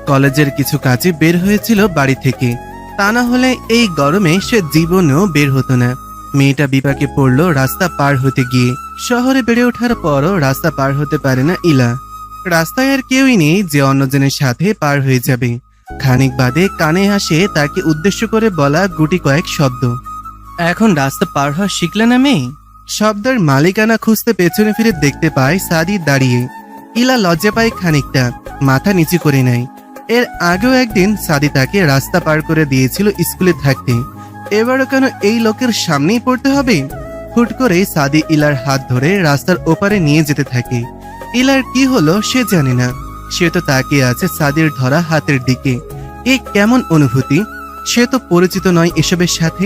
কলেজের কিছু কাজে বের হয়েছিল বাড়ি থেকে, তা না হলে এই গরমে সে জীবনেও বের হতো না। মেয়েটা বিপাকে পড়ল রাস্তা পার হতে গিয়ে। শহরে বেড়ে ওঠার পরও রাস্তা পার হতে পারে না ইলা। রাস্তায় আর কেউই নেই যে অন্যজনের সাথে পার হয়ে যাবে। খানিক বাদে কানে আসে তাকে উদ্দেশ্য করে বলা গুটি কয়েক শব্দ। এখন রাস্তা পার হওয়া শিখলে না মেয়ে? শব্দের মালিকানা খুঁজতে পেছনে ফিরে দেখতে পায় সাদি দাঁড়িয়ে। ইলা লজ্জা পায় খানিকটা, মাথা নিচু করে নেয়। এর আগেও একদিন সাদি তাকে রাস্তা পার করে দিয়েছিল স্কুলে থাকতে। এবারও কেন এই লোকের সামনেই পড়তে হবে? হুট করে সাদি ইলার হাত ধরে রাস্তার ওপারে নিয়ে যেতে থাকে। ইলার কি হলো সে জানে না, সে তো তাকিয়ে আছে সাদির ধরা হাতের দিকে। এই কেমন অনুভূতি, সে তো পরিচিত নয় এসবের সাথে।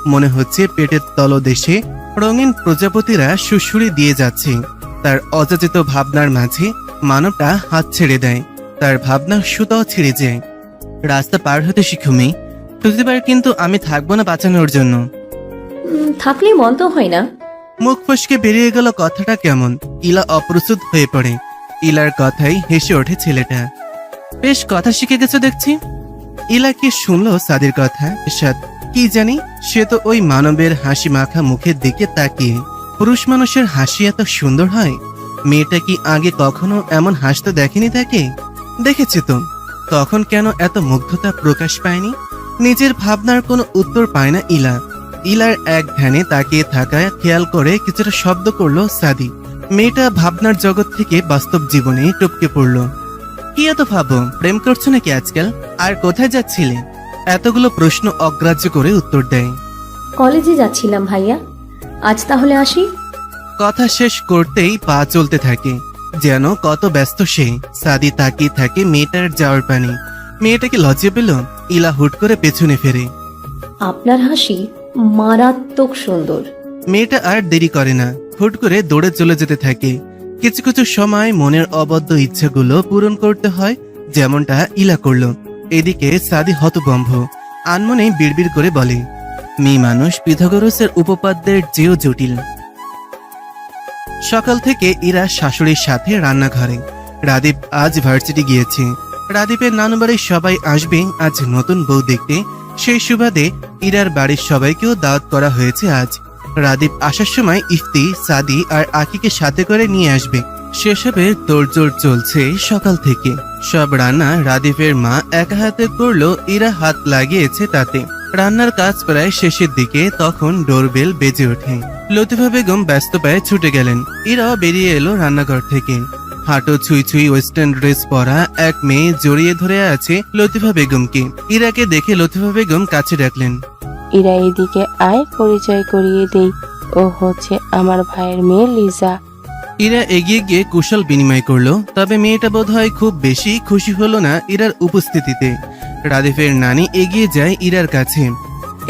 মনে হচ্ছে পেটের তলদেশে রঙিন প্রজাপতিরা সুড়সুড়ি দিয়ে যাচ্ছে। তার অযাচিত ভাবনার মাঝে মানবটা হাত ছেড়ে দেয়, তার ভাবনা সুতাও ছেড়ে যায়। রাস্তা পার হতে শিখো মেয়ে, প্রতিবার কিন্তু আমি থাকবো না বাঁচানোর জন্য। থাকলে মন্দ হয় না। মুখ ফসকে বেরিয়ে গেল কথাটা কেমন। ইলা অপ্রস্তুত হয়ে পড়ে। ইলার কথাই হেসে ওঠে ছেলেটা। বেশ কথা শিখে গেছো দেখছি। ইলা কি শুনলো সাদির কথা? সাদ কি জানি, সে তো ওই মানবের হাসি মাখা মুখের দিকে তাকিয়ে। পুরুষ মানুষের হাসি এত সুন্দর হয়? মেয়েটা কি আগে কখনো এমন হাসতে দেখেনি তাকে? দেখেছে তো, তখন কেন এত মুগ্ধতা প্রকাশ পায়নি? নিজের ভাবনার কোনো উত্তর পায় না ইলা। ইলার এক ধ্যানে তাকিয়ে থাকায় খেয়াল করে কিছুটা শব্দ করলো সাদি। মেয়েটা ভাবনার জগৎ থেকে বাস্তব জীবনে টপকে পড়ল। কি এত ভাবো, প্রেম করছো নাকি আজকাল? আর কোথায় যাচ্ছিলে? এতগুলো প্রশ্ন অগ্রাহ্য করে উত্তর দেয়। কলেজে যাচ্ছিলাম ভাইয়া, আজ তাহলে আসি। কথা শেষ করতেই পা চলতে থাকে, যেন কত ব্যস্ত সে। সাদি তাকিয়ে থাকে মেয়েটার যাওয়ার পানে। মেয়েটা কি লজ্জা পেল? ইলা হুট করে পেছনে ফেরে। আপনার হাসি মারাত্মক সুন্দর। মেয়েটা আর দেরি করে না, হুট করে দৌড়ে চলে যেতে থাকে। কিছু কিছু সময় মনের অবদ্ধ ইচ্ছাগুলো পূরণ করতে হয়, যেমনটা ইলা করলো। এদিকে সাদি হতভম্ব, আনমনে বিড়বিড় করে বলে, মেয়ে মানুষ পিথাগোরাসের উপপাদ্যের চেয়েও জটিল। সকাল থেকে ইরা শাশুড়ির সাথে রান্নাঘরে। রাদীপ আজ ভার্সিটি গিয়েছে। রাদীপের নানু বাড়ির সবাই আসবে আজ নতুন বউ দেখতে। সেই সুবাদে ইরার বাড়ির সবাইকেও দাওয়াত করা হয়েছে আজ। রাদীপ আসার সময় ইফতি, সাদি আর আকিকে সাথে করে নিয়ে আসবে। সেসবে তোড়জোড় চলছে সকাল থেকে। সব রান্না রাদীপের মা একা হাতে করলো, ইরা হাত লাগিয়েছে তাতে। রান্নার কাজ প্রায় শেষের দিকে, তখন ডোরবেল বেজে ওঠে। লতিফা বেগম ব্যস্ত পায়ে ছুটে গেলেন। ইরাও বেরিয়ে এলো রান্নাঘর থেকে। হাঁটো ছুঁই ছুঁই ওয়েস্টার্ন ড্রেস পরা এক মেয়ে জড়িয়ে ধরে আছে লতিফা বেগমকে। ইরাকে দেখে লতিফা বেগম কাছে ডাকলেন। ইরা এদিকে আয়, পরিচয় করিয়ে দেই, ও হচ্ছে আমার ভাইয়ের মেয়ে লিজা। ইরা এগিয়ে গিয়ে কুশল বিনিময় করলো, তবে মেয়েটা বোধহয় খুব বেশি খুশি হলো না ইরার উপস্থিতিতে। রাদীপের নানি এগিয়ে যায় ইরার কাছে।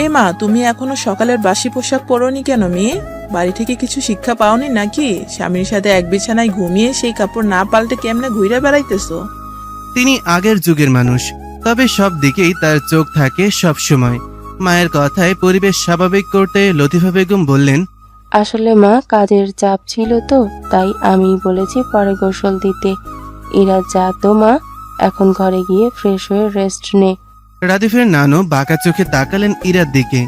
এ মা, তুমি এখনো সকালের বাসি পোশাক পরোনি কেন মেয়ে? বাড়ি থেকে কিছু শিক্ষা পাওনি নাকি? স্বামীর সাথে এক বিছানায় ঘুমিয়ে সেই কাপড় না পাল্টে কেমনে ঘুরে বেড়াইতেছো? তিনি আগের যুগের মানুষ, তবে সব দিকেই তার চোখ থাকে সব সময়। মায়ের কথায় পরিবেশ স্বাভাবিক করতে লতিফা বেগম বললেন, আসলে মা, কাজের চাপ ছিল তো, তাই আমি বলেছি পরে গোসল দিতে। ইরা যা তো মা, এখন ঘরে গিয়ে ফ্রেশ হয়ে রেস্ট নে। রাদীপের নানু বাঁকা চোখে তাকালেন ইরার দিকে।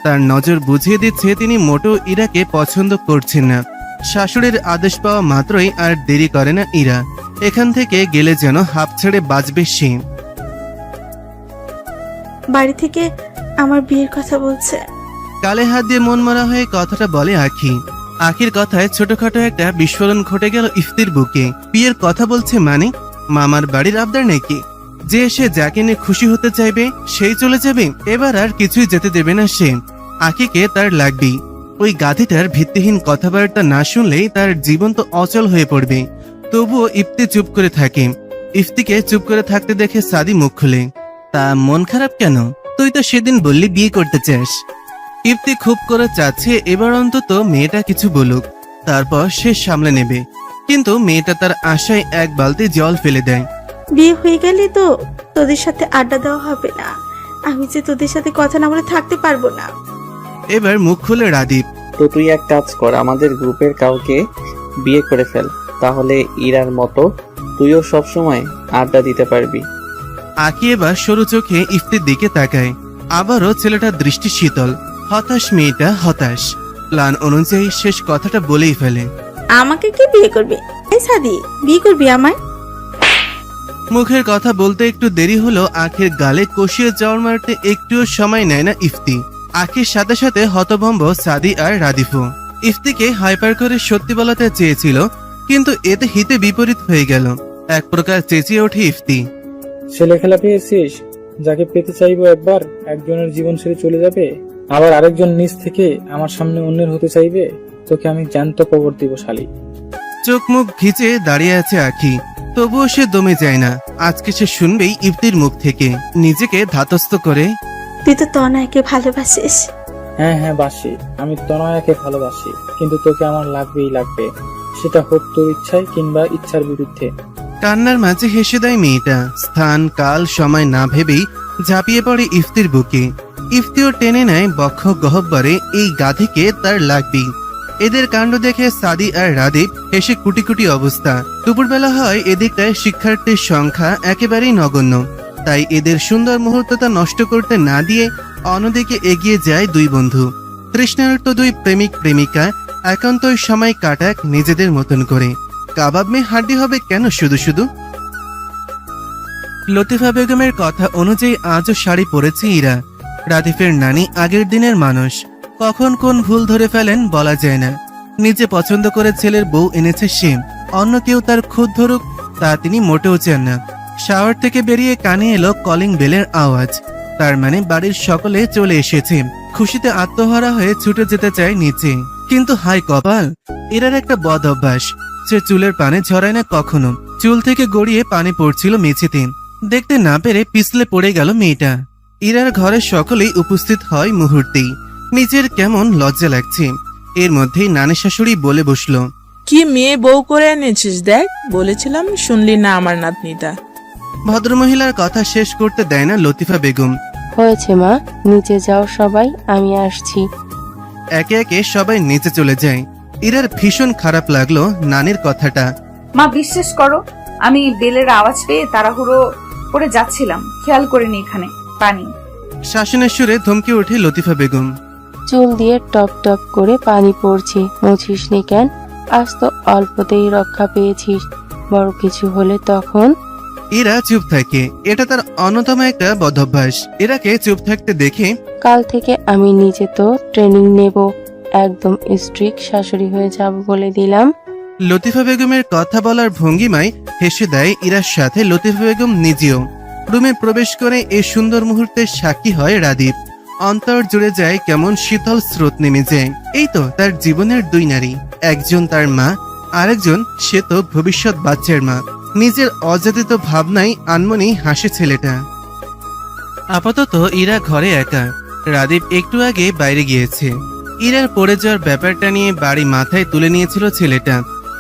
তার নজর বুঝিয়ে দিচ্ছে তিনি মোটেও ইরাকে পছন্দ করছেন না। শাশুড়ির আদেশ পাওয়া মাত্রই আর দেরি করে না ইরা। এখান থেকে গেলে যেন হাঁপ ছেড়ে বাঁচবে সে। বাড়ি থেকে আমার বিয়ের কথা বলছে। কালে হাত দিয়ে মন মরা হয়ে কথাটা বলে আখি। আখির কথায় ছোটখাটো একটা বিস্ফোরণ ঘটে গেল ইফতির বুকে। বিয়ের কথা বলছে মানে? মামার বাড়ির আবদার নাকি? যে সে যাকে নিয়ে খুশি হতে চাইবে সেই চলে যাবে? এবার আর কিছুই যেতে দেবে না সে। আখিকে তার লাগবেই। ওই গাধিটার ভিত্তিহীন কথাবার্তা না শুনলেই তার জীবন তো অচল হয়ে পড়বে। তবুও ইফতি চুপ করে থাকে। ইফতিকে চুপ করে থাকতে দেখে সাদি মুখ খুলে। তা মন খারাপ কেন? তুই তো সেদিন বললি বিয়ে করতে চাস। ইফতি খুব করে চাচ্ছে এবার অন্তত মেয়েটা কিছু বলুক, তারপর সে সামলে নেবে। কিন্তু মেয়েটা তার আশায় এক বালতি জল ফেলে দেয়। বিয়ে হয়ে গেলে তো তোদের সাথে আড্ডা দেওয়া হবে না। আমি যে তোদের সাথে কথা না বলে থাকতে পারবো না। এবার মুখ খুলে রাদীপ। তো তুই এক কাজ কর, আমাদের গ্রুপের কাউকে বিয়ে করে ফেল, তাহলে ইরার মতো তুইও সব সময় আড্ডা দিতে পারবি। আঁকি এবার সরু চোখে ইফতির দিকে তাকায়। আবারও ছেলেটার দৃষ্টি শীতল। হতাশ মেয়েটা, হতাশ। প্ল্যান অনুযায়ী শেষ কথাটা বলেই ফেলে। আমাকে কি বিয়ে করবে? এই সাদি, বিয়ে করবি আমায়? মুখের কথা বলতে একটু দেরি হলো, আঁখের গালে কষিয়ে চড় মারতে একটুও সময় নেয় না ইফতি। আঁখির সাথে সাথে হতভম্ব সাদি আর রাদিফও। ইফতিকে হাইপার করে সত্যি বলাতে চেয়েছিল, কিন্তু এতে হিতে বিপরীত হয়ে গেল। এক প্রকার চেঁচিয়ে ওঠে ইফতি। ছেলে খেলা পেয়েছিস? যাকে পেতে চাইবো একবার, একজনের জীবন ছেড়ে চলে যাবে? আবার আরেকজন নিজ থেকে আমার সামনে অন্যের হতে চাইবে, তোকে আমি জ্যান্ত কবর দিব শালি। চোখ মুখ ভিজে দাঁড়িয়ে আছে আখি, তবুও সে দমে যায় না। আজকে সে শুনবেই ইফতির মুখ থেকে। নিজেকে ধাতস্থ করে তুই তো তনয়কে ভালোবাসিস। হ্যাঁ হ্যাঁ বাসি, আমি তনয়াকে ভালোবাসি, কিন্তু তোকে আমার লাগবেই লাগবে, সেটা হোক তোর ইচ্ছায় কিংবা ইচ্ছার বিরুদ্ধে। কান্নার মাঝে হেসে দেয় মেয়েটা। স্থান কাল সময় না ভেবেই ঝাঁপিয়ে পড়ে ইফতির বুকে। ইফতিও টেনে নেয় বক্ষ গহব্বরে, এই গাধিকে তার লাগবেই। এদের কাণ্ড দেখে সাদি আর রাদীপ হেসে কুটি কুটি অবস্থা। দুপুরবেলা হয়, এদিকটায় শিক্ষার্থীর সংখ্যা একেবারেই নগণ্য, তাই এদের সুন্দর মুহূর্তটা নষ্ট করতে না দিয়ে অন্যদিকে এগিয়ে যায় দুই বন্ধু। তৃষ্ণার্ত দুই প্রেমিক প্রেমিকা একান্তই সময় কাটাক নিজেদের মতন করে। কাবাব মে হাড্ডি হবে কেন শুধু শুধু। লতিফা বেগমের কথা অনুযায়ী আজও শাড়ি পরেছে ইরা। রাদিফের নানি আগের দিনের মানুষ, কখন কোন ভুল ধরে ফেলেন বলা যায় না। নিজে পছন্দ করে ছেলের বউ এনেছে সে, অন্য কেউ তার খুদ ধরুক তা তিনি মোটেও চান না। শাওয়ার থেকে বেরিয়ে কানে এলো কলিং বেলের আওয়াজ, তার মানে বাড়ির সকলে চলে এসেছে। খুশিতে আত্মহারা হয়ে ছুটে যেতে চায় নিচে, কিন্তু হায় কপাল, এরার একটা বদ অভ্যাস, সে চুলের পানে ঝরায় না কখনো। চুল থেকে গড়িয়ে পানি পড়ছিল মেঝেতে, দেখতে না পেরে পিছলে পড়ে গেল মেয়েটা। ইরার ঘরের সকলেই উপস্থিত হয় মুহূর্তেই। নিজের কেমন লজ্জা লাগছে। এর মধ্যেই নানি শাশুড়ি বলে বসলো, কি মেয়ে বউ করে এনেছিস দেখ, বলেছিলাম শুনলি না আমার নাতনিটা। ভদ্রমহিলার কথা শেষ করতে দেয় না লতিফা বেগম। হয়েছে মা, নিচে যাও সবাই, আমি আসছি। একে একে সবাই নিচে চলে যায়। ইরার ভীষণ খারাপ লাগলো নানির কথাটা। মা বিশ্বাস করো, আমি বেলের আওয়াজ পেয়ে তাড়াহুড়ো করে যাচ্ছিলাম, খেয়াল করিনি এখানে পানি। শাসনের সুরে ধমকে ওঠে লতিফা বেগম। চুল দিয়ে টপ টপ করে পানি পড়ছে, মুছিস নি কেন? আজ তো অল্পতেই রক্ষা পেয়েছিস, বড় কিছু হলে তখন। ইরা চুপ থাকে, এটা তার অন্যতম একটা বদভ্যাস। ইরাকে চুপ থাকতে দেখে কাল থেকে আমি নিজে তো ট্রেনিং নেব, একদম স্ট্রিক্ট শাশুড়ি হয়ে যাব বলে দিলাম। লতিফা বেগমের কথা বলার ভঙ্গিমায় হেসে দেয় ইরার সাথে লতিফা বেগম নিজেও। রুমে প্রবেশ করে এই সুন্দর মুহূর্তের সাক্ষী হয় রাদীপ। অন্তর জুড়ে যায় কেমন শীতল স্রোত নেমে যায়। এই তো তার জীবনের দুই নারী, একজন তার মা, আরেকজন সে তো ভবিষ্যৎ বাচ্চার মা। নিজের অযাচিত ভাবনায় আনমনেই হাসে ছেলেটা। আপাতত ইরা ঘরে একা। রাদীপ একটু আগে বাইরে গিয়েছে। ইরার পড়ে যাওয়ার ব্যাপারটা নিয়ে বাড়ি মাথায় তুলে নিয়েছিল ছেলেটা।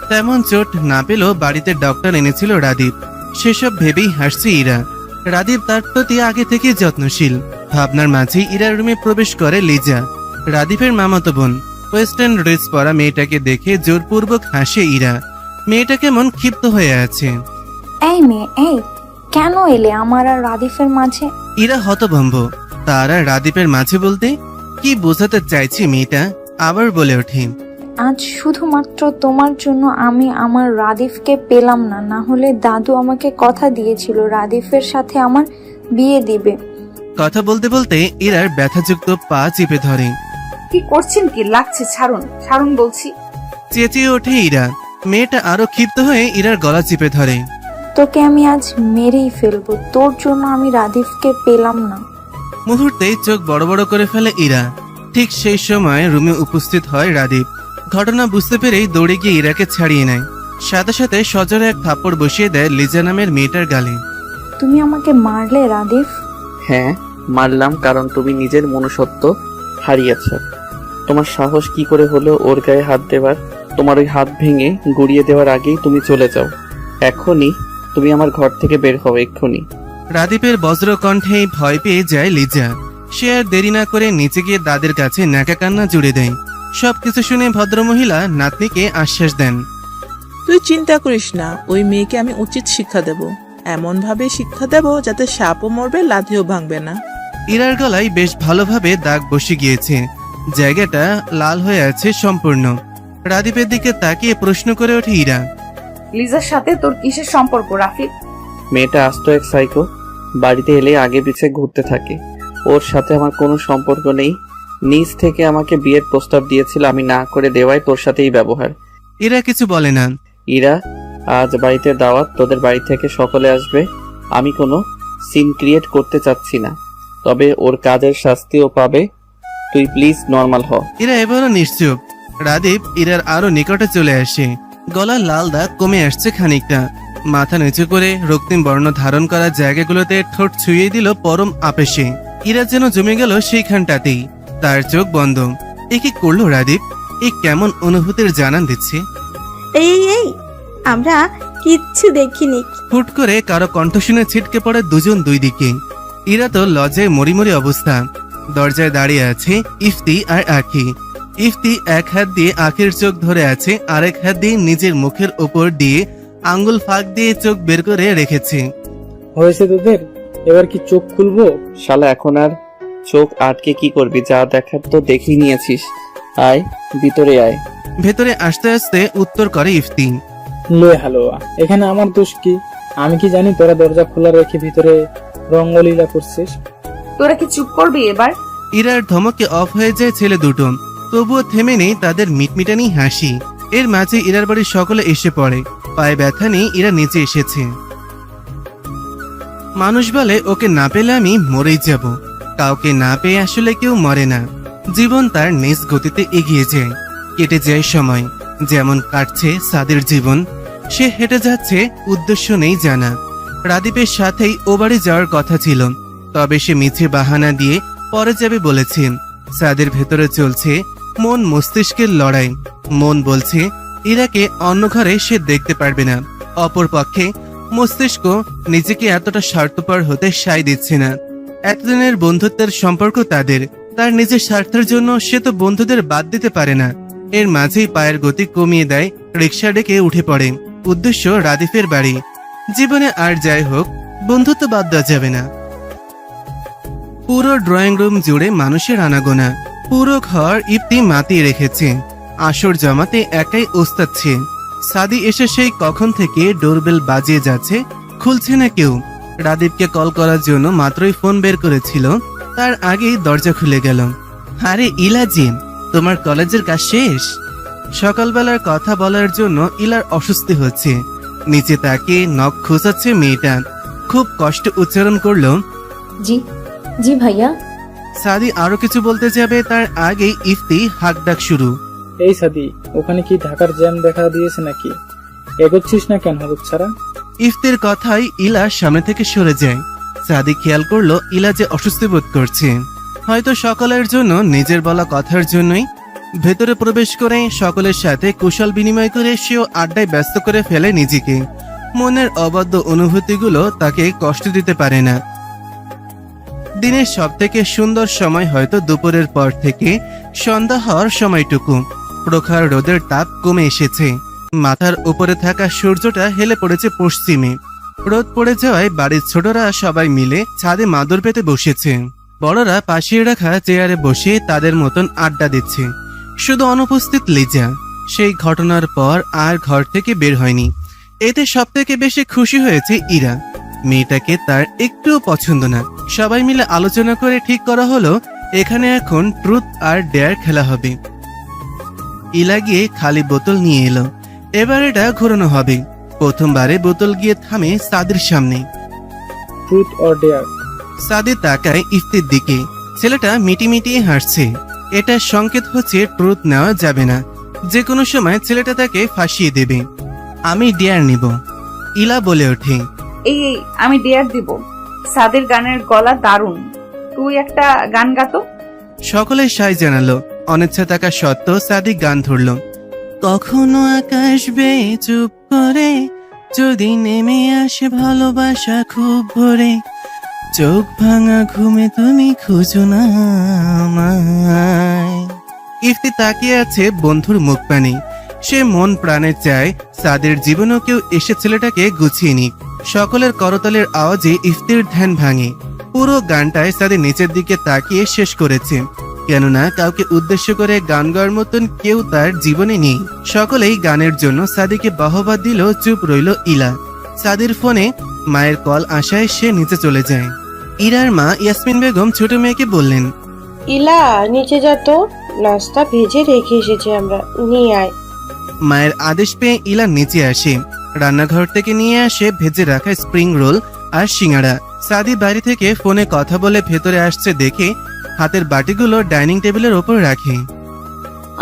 তেমন চোট না পেলেও বাড়িতে ডক্টর এনেছিল রাদীপ। সেসব ভেবেই হাসছে ইরা। রাদীপ তার প্রতি আগে থেকে যত্নশীল। ভাবনার মাঝে ইরার রুমে প্রবেশ করে লিজা, রাদীপের মামাতো বোন। ওয়েস্টার্ন ড্রেস পরা মেয়েটাকে দেখে জোরপূর্বক হাসে ইরা। মেয়েটা কেমন ক্ষিপ্ত হয়ে আছে। এই মেয়ে, এই কেন এলে আমার আর রাদিফের মাঝে? ইরা হতভম্ব। তার আর রাদীপের মাঝে বলতে কি বোঝাতে চাইছে মেয়েটা, আবার বলে ওঠে, আজ শুধুমাত্র তোমার জন্য আমি আমার রাদিফকে পেলাম না, না হলে দাদু আমাকে কথা দিয়েছিল রাদিফের সাথে আমার বিয়ে দিবে। কথা বলতে বলতে ইরার ব্যথাযুক্ত পা চেপে ধরে। কি করছেন কি? লাগছে, ছাড়ুন ছাড়ুন বলছি। চেঁচিয়ে ওঠে ইরা। মেয়েটা আরো ক্ষিপ্ত হয়ে ইরার গলা চেপে ধরে। তোকে আমি আজ মেরেই ফেলবো, তোর জন্য আমি রাদিফকে পেলাম না। মুহূর্তেই চোখ বড় বড় করে ফেলে ইরা। ঠিক সেই সময় রুমে উপস্থিত হয় রাদীপ। ঘটনা বুঝতে পেরেই দৌড়ে গিয়ে ইরাকে ছাড়িয়ে নেয়। সাথে সাথে সজোরে এক থাপ্পড় বসিয়ে দেয় লিজা নামের মেয়েটার গালে। তুমি আমাকে মারলে রাদিফ? হ্যাঁ মারলাম, কারণ তুমি নিজের মনুষ্যত্ব হারিয়েছ। তোমার সাহস কি করে হলো ওর গায়ে হাত দেবার? তোমার ওই হাত ভেঙে গুড়িয়ে দেওয়ার আগেই তুমি চলে যাও। এখনই তুমি আমার ঘর থেকে বের হও, এক্ষুনি। রাদীপের বজ্র কণ্ঠে ভয় পেয়ে যায় লিজা। সে আর দেরি না করে নিচে গিয়ে দাদের কাছে ন্যাকা কান্না জুড়ে দেয়। সবকিছু শুনে ভদ্রমহিলা নাতনিকে আশ্বাস দেন, তুই চিন্তা করিস না, ওই মেয়েকে আমি উচিত শিক্ষা দেব, এমন ভাবে শিক্ষা দেব যাতে সাপও মরবে, লাঠিও ভাঙবে না। ইরার গলায় বেশ ভালোভাবে দাগ বসে গিয়েছে, জায়গাটা লাল হয়ে আছে সম্পূর্ণ। রাদীপের দিকে তাকিয়ে প্রশ্ন করে ওঠে ইরা, লিজার সাথে তোর কিসের সম্পর্ক রাফিক? মেয়েটা আস্ত এক সাইকো, বাড়িতে এলে আগে পিছে ঘুরতে থাকে। ওর সাথে আমার কোনো সম্পর্ক নেই। নিজ থেকে আমাকে বিয়ের প্রস্তাব দিয়েছিল, আমি না করে দেওয়ায় তোর সাথেই ব্যবহার। ইরা কিছু বলে না। ইরা, আজ বাড়িতে দাওয়াত, তোদের বাড়ি থেকে সকলে আসবে। আমি কোনো সিন ক্রিয়েট করতে চাচ্ছি না, তবে ওর কাজের শাস্তিও পাবে। তুই প্লিজ নর্মাল হ। ইরা এবারও নিশ্চুপ। রাদীপ ইরার আরো নিকটে চলে আসে। গলার লাল দাগ কমে আসছে খানিকটা। মাথা নিচু করে রক্তিম বর্ণ ধারণ করা জায়গাগুলোতে ঠোঁট ছুঁয়ে দিল পরম আবেশে। ইরা যেন জমে গেল সেইখানটাতেই। তার চোখ বন্ধ। এ কি করলো রাদীপ? এ কেমন অনুভূতির জানান দিচ্ছে? এই আমরা কিচ্ছু দেখিনি। হুট করে কারো কণ্ঠ শুনে ছিটকে পড়ে দুজন দুই দিকে। ইরা তো লজ্জায় মরিমরি অবস্থা। দরজায় দাঁড়িয়ে আছে ইফতি আর আখি। ইফতি এক হাত দিয়ে আখির চোখ ধরে আছে, আরেক হাত দিয়ে নিজের মুখের উপর দিয়ে আঙ্গুল ফাঁক দিয়ে চোখ বের করে রেখেছে। হয়েছে তোদের? এবার কি চোখ খুলবো? শালা এখন আর চোখ আটকে কি করবি? যা দেখার তো দেখেই নিয়েছিস। আয় ভিতরে আয়। ভেতরে আসতে আসতে উত্তর করে ইফতি। লে হালুয়া, এখানে আমার দোষ কি? আমি কি জানি তোরা দরজা খোলা রেখে ভিতরে রঙ্গলীলা করছিস? তোরা কি চুপ করবি এবার? ইরার ধমকে অফ হয়ে যায় ছেলে দুটো। তবুও থেমে নেই তাদের মিটমিটানি হাসি। এর মাঝে ইরার বাড়ির সকলে এসে পড়ে। পায়ে ব্যথা নেই, ইরা নিচে এসেছে। মানুষ বলে ওকে না পেলে আমি মরেই যাব। কাউকে না পেয়ে আসলে কেউ মরে না। জীবন তার নিজ গতিতে এগিয়ে যায়। কেটে যায় সময়। যেমন কাটছে সাদের জীবন। সে হেঁটে যাচ্ছে, উদ্দেশ্য নেই জানা। রাদীপের সাথেই ও বাড়ি যাওয়ার কথা ছিল, তবে সে মিছে বাহানা দিয়ে পরে যাবে বলেছে। সাদের ভেতরে চলছে মন মস্তিষ্কের লড়াই। মন বলছে ইরাকে অন্য ঘরে সে দেখতে পারবে না। অপরপক্ষে মস্তিষ্ক নিজেকে এতটা স্বার্থপর হতে সায় দিচ্ছে না। এতদিনের বন্ধুত্বের সম্পর্ক তাদের। তার নিজের স্বার্থের জন্য সে তো বন্ধুদের বাদ দিতে পারে না। এর মাঝেই পায়ের গতি কমিয়ে দেয়, রিক্সা ডেকে উঠে পড়ে। উদ্দেশ্য রাদীপের বাড়ি। জীবনে আর যাই হোক, বন্ধুত্ব বাদ দেওয়া যাবে না। পুরো ড্রয়িং রুম জুড়ে মানুষের আনাগোনা। পুরো ঘর ইফতি মাতিয়ে রেখেছে। আসর জমাতে একাই ওস্তাচ্ছে। সাদি এসে সেই কখন থেকে ডোরবেল বাজিয়ে যাচ্ছে, খুলছে না কেউ। রাদীপকে কল করার জন্য মাত্রই ফোন বের করেছিল, তার আগেই দরজা খুলে গেল। আরে ইলাজি, তোমার কলেজের কাজ শেষ? সকালবেলার কথা বলার জন্য ইলার অস্বস্তি হচ্ছে। নিচে তাকিয়ে নখ খোঁচাচ্ছে মেয়েটা। খুব কষ্ট উচ্চারণ করলো, জি জি ভাইয়া। সাদি আরো কিছু বলতে যাবে, তার আগেই ইফতি হাক ডাক শুরু। এই সাদি, ওখানে কি ঢাকার জ্যাম দেখা দিয়েছে নাকি? এগোচ্ছিস না কেন হলুদ ছাড়া? ইফতির কথাই ইলা সামনে থেকে সরে যায়। সাদি খেয়াল করলো ইলা যে অস্বস্তি বোধ করছে। হয়তো সকলের জন্য, নিজের বলা কথার জন্যই। ভেতরে প্রবেশ করে সকলের সাথে কুশল বিনিময় করে সেও আড্ডায় ব্যস্ত করে ফেলে নিজেকে। মনের অবাধ্য অনুভূতিগুলো তাকে কষ্ট দিতে পারে না। দিনের সব থেকে সুন্দর সময় হয়তো দুপুরের পর থেকে সন্ধ্যা হওয়ার সময়টুকু। প্রখর রোদের তাপ কমে এসেছে। মাথার উপরে থাকা সূর্যটা হেলে পড়েছে পশ্চিমে। রোদ পড়ে যাওয়ায় বাড়ির ছোটরা সবাই মিলে ছাদে মাদুর পেতে বসেছে। বড়রা পাশে রাখা চেয়ারে বসে তাদের মতন আড্ডা দিচ্ছে। শুধু অনুপস্থিত লিজা। সেই ঘটনার পর আর ঘর থেকে বের হয়নি। এতে সব থেকে বেশি খুশি হয়েছে ইরা। মেয়েটাকে তার একটুও পছন্দ না। সবাই মিলে আলোচনা করে ঠিক করা হলো এখানে এখন ট্রুথ আর ডেয়ার খেলা হবে। ইলা গিয়ে খালি বোতল নিয়ে এলো। এবার এটা ঘোরানো হবে। প্রথমবারে বোতল গিয়ে থামে সাদির সামনে। Truth or dare? সাদি তাকায় ইফতির দিকে। ছেলেটা মিটিমিটিয়ে হাসছে। এটা সংকেত হচ্ছে ট্রুথ নেওয়া যাবে না। যে কোনো সময় ছেলেটা তাকে ফাঁসিয়ে দেবে। আমি ডেয়ার নিব, ইলা বলে ওঠে। এই আমি ডেয়ার দিব। সাদের গানের গলা দারুণ, তুই একটা গান গাতো। সকলে সাই জানালো। অনিচ্ছা থাকা সত্ত্বেও সাদি গান ধরল। কখনো আকাশ বেয়ে চুপ করে যদি নেমে আসে ভালোবাসা খুব ভরে, চোখ ভাঙা ঘুমে তুমি খুঁজো না আমায়। ইফতি তাকিয়ে আছে বন্ধুর মুখ পানে। সে মন প্রাণে চায় সাদের জীবনেও কেউ এসে ছেলেটাকে গুছিয়ে নিক। সকলের করতালের আওয়াজে ইফতির ধ্যান ভাঙে। পুরো গানটায় সাদি নিচের দিকে তাকিয়ে শেষ করেছে, কেননা কাউকে উদ্দেশ্য করে গান গাওয়ার মতন কেউ তার জীবনে নেই। সকলেই গানের জন্য সাদিকে বাহবা দিল। চুপ রইল ইলা। সাদির ফোনে মায়ের কল আসায় সে নিচে চলে যায়। ইরার মা ইয়াসমিন বেগম ছোট মেয়েকে বললেন, ইলা নিচে যা তো, নাস্তা ভেজে রেখে এসেছি আমরা, নিয়ে আয়। মায়ের আদেশ পেয়ে ইলা নিচে আসে। রান্নাঘর থেকে নিয়ে আসে ভেজে রাখা স্প্রিং রোল আর সিঙ্গাড়া। সাদি বাড়ি থেকে ফোনে কথা বলে ভেতরে আসছে দেখে হাতের বাটিগুলো ডাইনিং টেবিলের ওপর রাখে।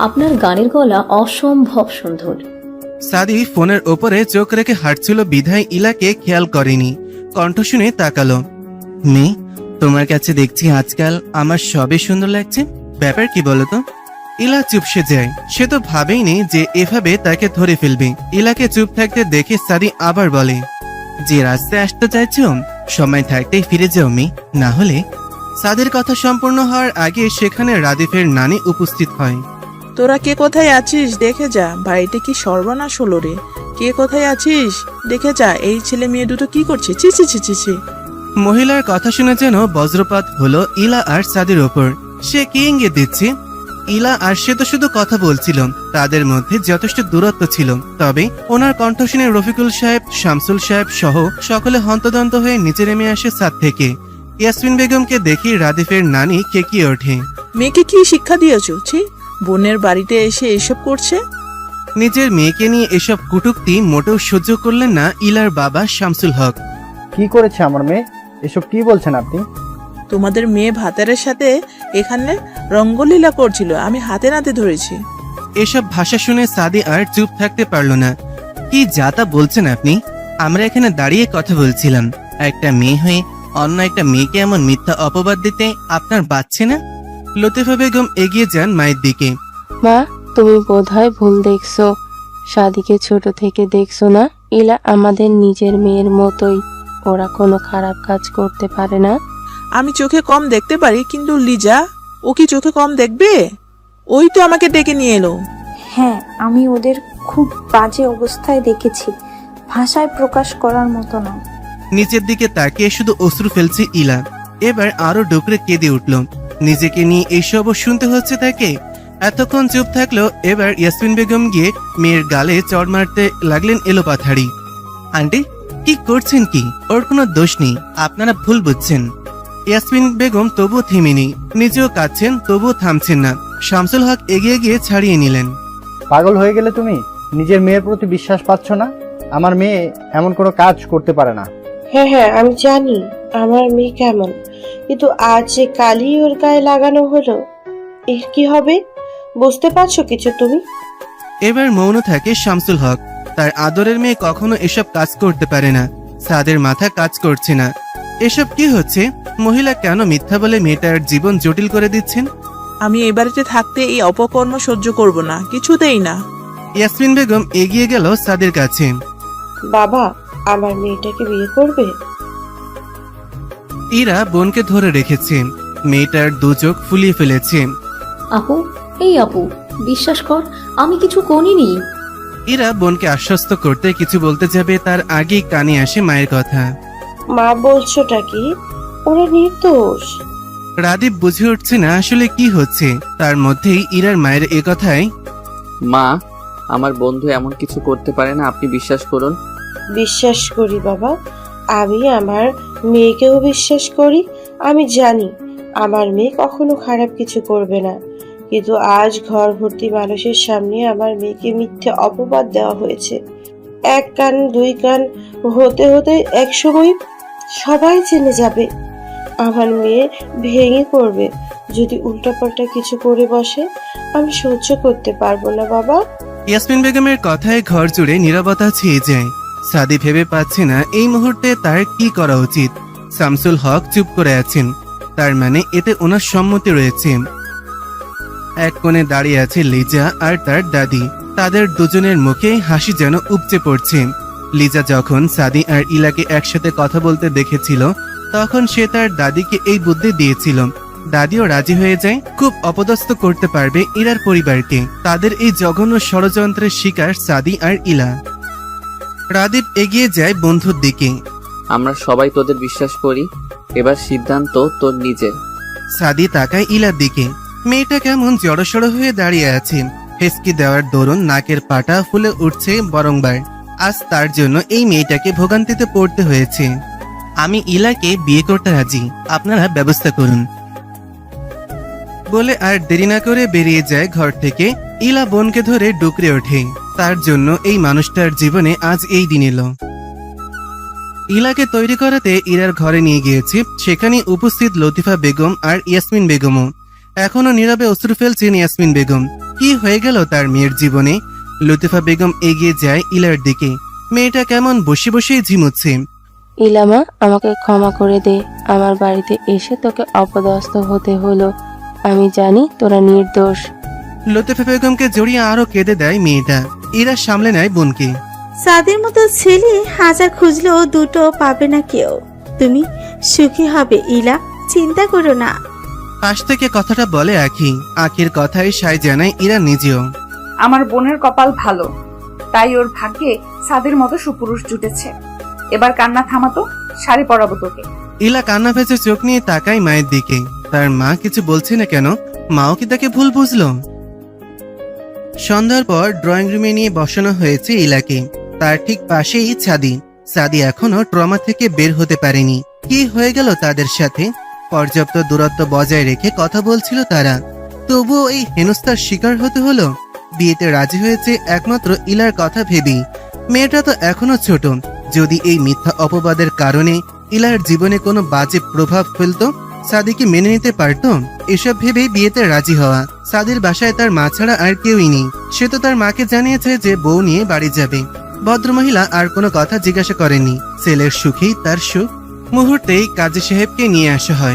আপনার গানের গলা অসম্ভব সুন্দর। সাদি ফোনের ওপরে চোখ রেখে হাঁটছিল বিধায় ইলাকে খেয়াল করেনি। কণ্ঠ শুনে তাকালো। মেয়ে, তোমার কাছে দেখছি আজকাল আমার সবই সুন্দর লাগছে, ব্যাপার কি বলতো? ইলা চুপসে যায়। সে তো ভাবেইনি যে এভাবে তাকে ধরে ফেলবে। ইলাকে চুপ থাকতে দেখে সাদি আবার বলে, যে রাস্তায় আসতে চাইছো সময় থাকতেই ফিরে যাও মেয়ে, না হলে। সাদির কথা সম্পূর্ণ হওয়ার আগে সেখানে রাদিফের নানি উপস্থিত হয়। তোরা কে কোথায় আছিস দেখে যা, বাড়িতে কি সর্বনাশ হলো রে। কে কোথায় আছিস দেখে যা, এই ছেলে মেয়ে দুটো কি করছে, ছি ছি ছি ছি ছি। মহিলার কথা শুনে যেন বজ্রপাত হলো ইলা আর সাদির ওপর। সে কি ইঙ্গিত দিচ্ছে? ইলা আর সে তো শুধু কথা বলছিল, তাদের মধ্যে যথেষ্ট দূরত্ব ছিল। তবে ওনার কণ্ঠ শুনে রফিকুল সাহেব, শামসুল সাহেব সহ সকলে হন্তদন্ত হয়ে নিচে নেমে আসে ছাদ থেকে। ইয়াসমিন বেগমকে দেখি রাদিফের নানি কেকিয়ে ওঠে। মেয়েকে কি শিক্ষা দিয়েছ? ছি, বোনের বাড়িতে এসে এসব করছে। নিজের মেয়েকে নিয়ে এসব কটূক্তি মোটেও সহ্য করলেন না ইলার বাবা শামসুল হক। কি করেছে আমার মেয়ে? এসব কি বলছেন আপনি? তোমাদের মেয়ে ভাতারের সাথে এখানে রঙ্গলীলা করছিল, আমি হাতে নাতে ধরেছি। এসব ভাষা শুনে সাদি আর চুপ থাকতে পারল না। কি যা তা বলছেন আপনি? আমরা এখানে দাঁড়িয়ে কথা বলছিলাম, একটা মেয়ে হয়ে অন্য একটা মেয়েকে এমন মিথ্যা অপবাদ দিতে আপনার বাচ্ছে না? লতিফা বেগম এগিয়ে যান মায়ের দিকে। মা, তুমি বোধহয় ভুল দেখছো। সাদিকে ছোট থেকে দেখছো না? ইলা আমাদের নিজের মেয়ের মতোই, ওরা কোনো খারাপ কাজ করতে পারে না। আমি চোখে কম দেখতে পারি, কিন্তু লিজা ও কি চোখে কম দেখবে? ওই তো আমাকে ডেকে নিয়ে এলো। হ্যাঁ, আমি ওদের খুব বাজে অবস্থায় দেখেছি, ভাষায় প্রকাশ করার মতো না। নিচের দিকে তাকিয়ে শুধু অশ্রু ফেলছে ইলা। এবার আরো ডুকরে কেঁদে উঠল। নিজেকে নিয়ে এইসবও শুনতে হচ্ছে তাকে। এতক্ষণ চুপ থাকলো, এবার ইয়াসমিন বেগম গিয়ে মেয়ের গালে চড় মারতে লাগলেন এলোপাথাড়ি। আন্টি, কি করছেন কি? ওর কোনো দোষ নেই, আপনারা ভুল বুঝছেন। ইয়াসমিন বেগম তবুও থেমেনি, নিজেও কাঁদছেন তবুও থামছেন না। শামসুল হক এগিয়ে গিয়ে ছাড়িয়ে নিলেন। পাগল হয়ে গেলে তুমি? নিজের মেয়ের প্রতি বিশ্বাস পাচ্ছ না? আমার মেয়ে এমন কোনো কাজ করতে পারে না। হ্যাঁ হ্যাঁ, আমি জানি আমার মেয়ে কেমন, কিন্তু আজ যে কালি ওর গায়ে লাগানো হলো, এর কি হবে? বুঝতে পারছো কিছু তুমি? এবার মৌন থাকে শামসুল হক। তার আদরের মেয়ে কখনো এসব কাজ করতে পারে না। সাদের মাথা কাজ করছে না। এসব কি হচ্ছে? মহিলা কেন মিথ্যা বলে মেয়েটার জীবন জটিল করে দিচ্ছেন? আমি এই বাড়িতে থাকতে এই অপকর্ম সহ্য করব না, কিছুতেই না। ইয়াসমিন বেগম এগিয়ে গেল সাদের কাছে। বাবা, আমার মেয়েটাকে বিয়ে করবে? ইরা বোনকে ধরে রেখেছে। মেয়েটার দু চোখ ফুলিয়ে ফেলেছে। আপু, এই আপু, বিশ্বাস কর আমি কিছু করিনি। ইরা বোনকে আশ্বস্ত করতে কিছু বলতে যাবে, তার আগেই কানে আসে মায়ের কথা। মা, বলছোটা কি? ওরা নির্দোষ। রাদীপ বুঝে উঠছে না আসলে কি হচ্ছে। তার মধ্যেই ইরার মায়ের এ কথায়, মা, আমার বন্ধু এমন কিছু করতে পারে না, আপনি বিশ্বাস করুন। বিশ্বাস করি বাবা, আমি আমার মেয়েকেও বিশ্বাস করি। আমি জানি আমার মেয়ে কখনো খারাপ কিছু করবে না, কিন্তু আজ ঘর ভর্তি মানুষের সামনে আমার মেয়েকে মিথ্যে অপবাদ দেওয়া হয়েছে। এক কান দুই কান হতে হতে একসময় সবাই জেনে যাবে। আমার মেয়ে ভেঙে পড়বে যদি উল্টাপাল্টা কিছু করে বসে। আমি সহ্য করতে পারবো না বাবা। ইয়াসমিন বেগমের কথায় ঘর জুড়ে নীরবতা ছেয়ে যায়। সাদি ভেবে পাচ্ছে না এই মুহূর্তে তার কি করা উচিত। শামসুল হক চুপ করে আছেন, তার মানে এতে ওনার সম্মতি রয়েছে। এক কোণে দাঁড়িয়ে আছে লিজা আর তার দাদি। তাদের দুজনের মুখে হাসি যেন উপচে পড়ছে। লিজা যখন সাদি আর ইলাকে একসাথে কথা বলতে দেখেছিল, তখন সে তার দাদিকে এই বুদ্ধি দিয়েছিল। দাদিও রাজি হয়ে যায়, খুব অপদস্থ করতে পারবে ইরার পরিবারকে। তাদের এই জঘন্য ষড়যন্ত্রের শিকার সাদি আর ইলা। রাদীপ এগিয়ে যায় বন্ধুর দিকে। আমরা সবাই তোদের বিশ্বাস করি, এবার সিদ্ধান্ত তোর নিজের। সাদি তাকায় ইলার দিকে। মেয়েটা কেমন জড়সড় হয়ে দাঁড়িয়ে আছে। হেসকি দেওয়ার দরুন নাকের পাটা ফুলে উঠছে বরংবার। আজ তার জন্য এই মেয়েটাকে ভোগান্তিতে পড়তে হয়েছে। আমি ইলাকে বিয়ে করতে রাজি, আপনারা ব্যবস্থা করুন বলে আর দেরি না করে বেরিয়ে যায় ঘর থেকে। ইলা বোনকে ধরে ডুকরে ওঠে। তার জন্য এই মানুষটার জীবনে আজ এই দিন এলো। ইলাকে তৈরি করাতে ইরার ঘরে নিয়ে গিয়েছে। সেখানে উপস্থিত লতিফা বেগম আর ইয়াসমিন বেগমও। এখনো নীরবে অশ্রু ফেলছেন ইয়াসমিন বেগম। কি হয়ে গেল তার মেয়ের জীবনে? লতিফা বেগম এগিয়ে যায় ইলার দিকে। মেয়েটা কেমন বসে বসেই ঝিমুচ্ছে। ইলামা, আমাকে ক্ষমা করে দে। আমার বাড়িতে এসে তোকে অপদস্থ হতে হলো। আমি জানি তোরা নির্দোষ। লতিফা বেগমকে জড়িয়ে আরো কেঁদে দেয় মেয়েটা। ইরা সামলে নেয় বোনকে। সাদের মতো ছেলে হাজার খুঁজলেও দুটো পাবে না কেউ। তুমি সুখী হবে ইলা, চিন্তা করো না। পাশ থেকে কথাটা বলে আখি। আখির কথায় সায় জানায় ইরা নিজেও। আমার বোনের কপাল ভালো, তাই ওর ভাগ্যে সাদের মতো সুপুরুষ জুটেছে। এবার কান্না থামাতো, শাড়ি পরাবো তোকে। ইলা কান্না ভেজে চোখ নিয়ে তাকায় মায়ের দিকে। তার মা কিছু বলছে না কেন? মাও কি তাকে ভুল বুঝলো? সন্ধ্যার পর ড্রয়িং রুমে নিয়ে বসানো হয়েছে ইলাকে। তার ঠিক পাশেই সাদি। সাদি এখনো ট্রমা থেকে বের হতে পারেনি। কি হয়ে গেল তাদের সাথে? পর্যাপ্ত দূরত্ব বজায় রেখে কথা বলছিল তারা, তবুও এই হেনস্থার শিকার হতে হলো। বিয়েতে রাজি হয়েছে একমাত্র ইলার কথা ভেবেই। মেয়েটা তো এখনো ছোট। যদি এই মিথ্যা অপবাদের কারণে ইলার জীবনে কোনো বাজে প্রভাব ফেলতো, সাদিকে মেনে নিতে পারতো? এসব ভেবেই বিয়েতে রাজি হওয়া। সাদির বাসায় তার মা ছাড়া আর কেউই নেই। সে তো তার মাকে জানিয়েছে যে বউ নিয়ে বাড়ি যাবে। ভদ্রমহিলা আর কোনো কথা জিজ্ঞাসা করেনি। ছেলের সুখেই তার সুখ। মুহূর্তেই কাজী সাহেবকে নিয়ে আসা হয়।